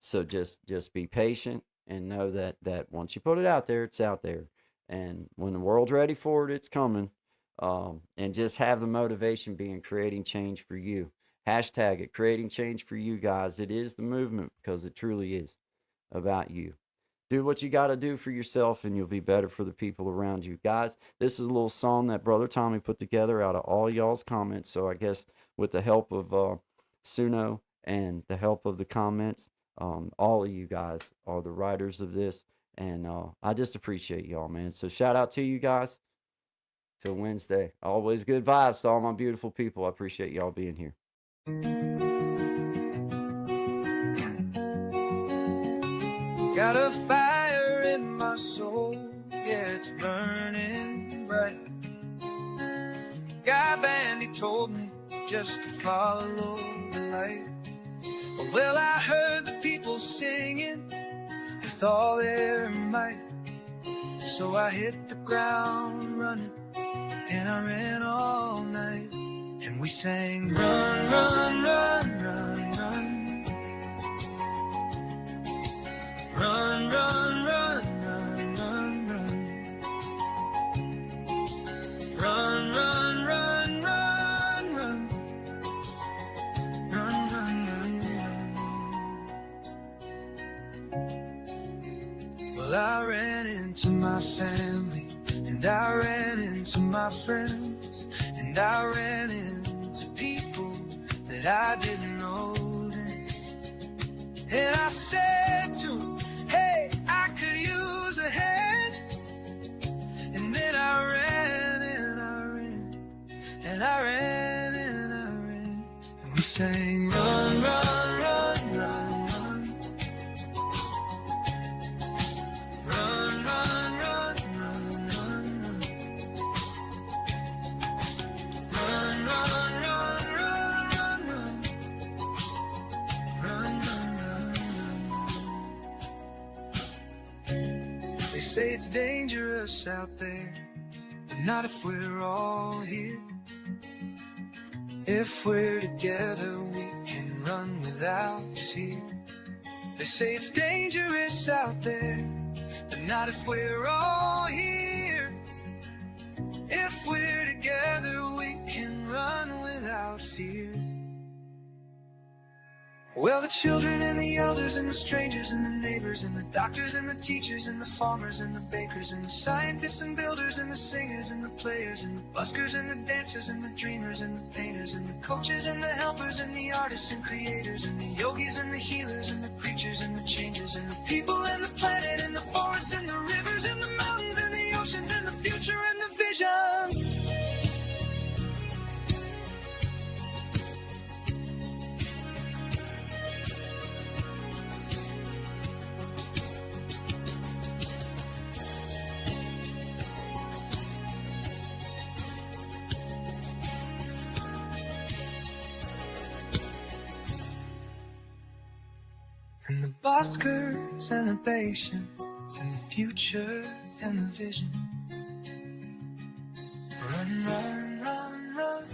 So just be patient and know that once you put it out there, it's out there. And when the world's ready for it, it's coming. And just have the motivation being creating change for you. Hashtag it, creating change for you guys. It is the movement because it truly is about you. Do what you got to do for yourself, and you'll be better for the people around you. Guys, this is a little song that Brother Tommy put together out of all y'all's comments. So I guess with the help of Suno and the help of the comments, all of you guys are the writers of this. And I just appreciate y'all, man. So shout out to you guys. Till Wednesday. Always good vibes to all my beautiful people. I appreciate y'all being here. Got a fire in my soul, yeah, it's burning bright. Guy Bandy told me just to follow the light. Well, I heard the people singing with all their might. So I hit the ground running, and I ran all night. And we sang, run, run, run, run, run. Run, run, run, run, run, run. Run, run, run, run, run. Run, run, run, run. Well, I ran into my family, and I ran into my friends, and I ran into people that I didn't know then. And I said to them, hey, I could use a hand. And then I ran and I ran, and I ran and I ran. And we sang, run, run, run, run, run. Run, run, run, run, run, run. Run, run, run, run, run, run. Run, run, run, run. They say it's dangerous out there, but not if we're all here. If we're together, we can run without fear. They say it's dangerous out there, but not if we're all here. If we're together, we can run without fear. Well, the children and the elders and the strangers and the neighbors and the doctors and the teachers and the farmers and the bakers and the scientists and builders and the singers and the players and the buskers and the dancers and the dreamers and the painters and the coaches and the helpers and the artists and creators and the yogis and the healers and the preachers and the changers and the people and the planet and the forests and the rivers and the mountains and the oceans and the future and the vision. And the buskers and the patience and the future and the vision. Run, run, run, run.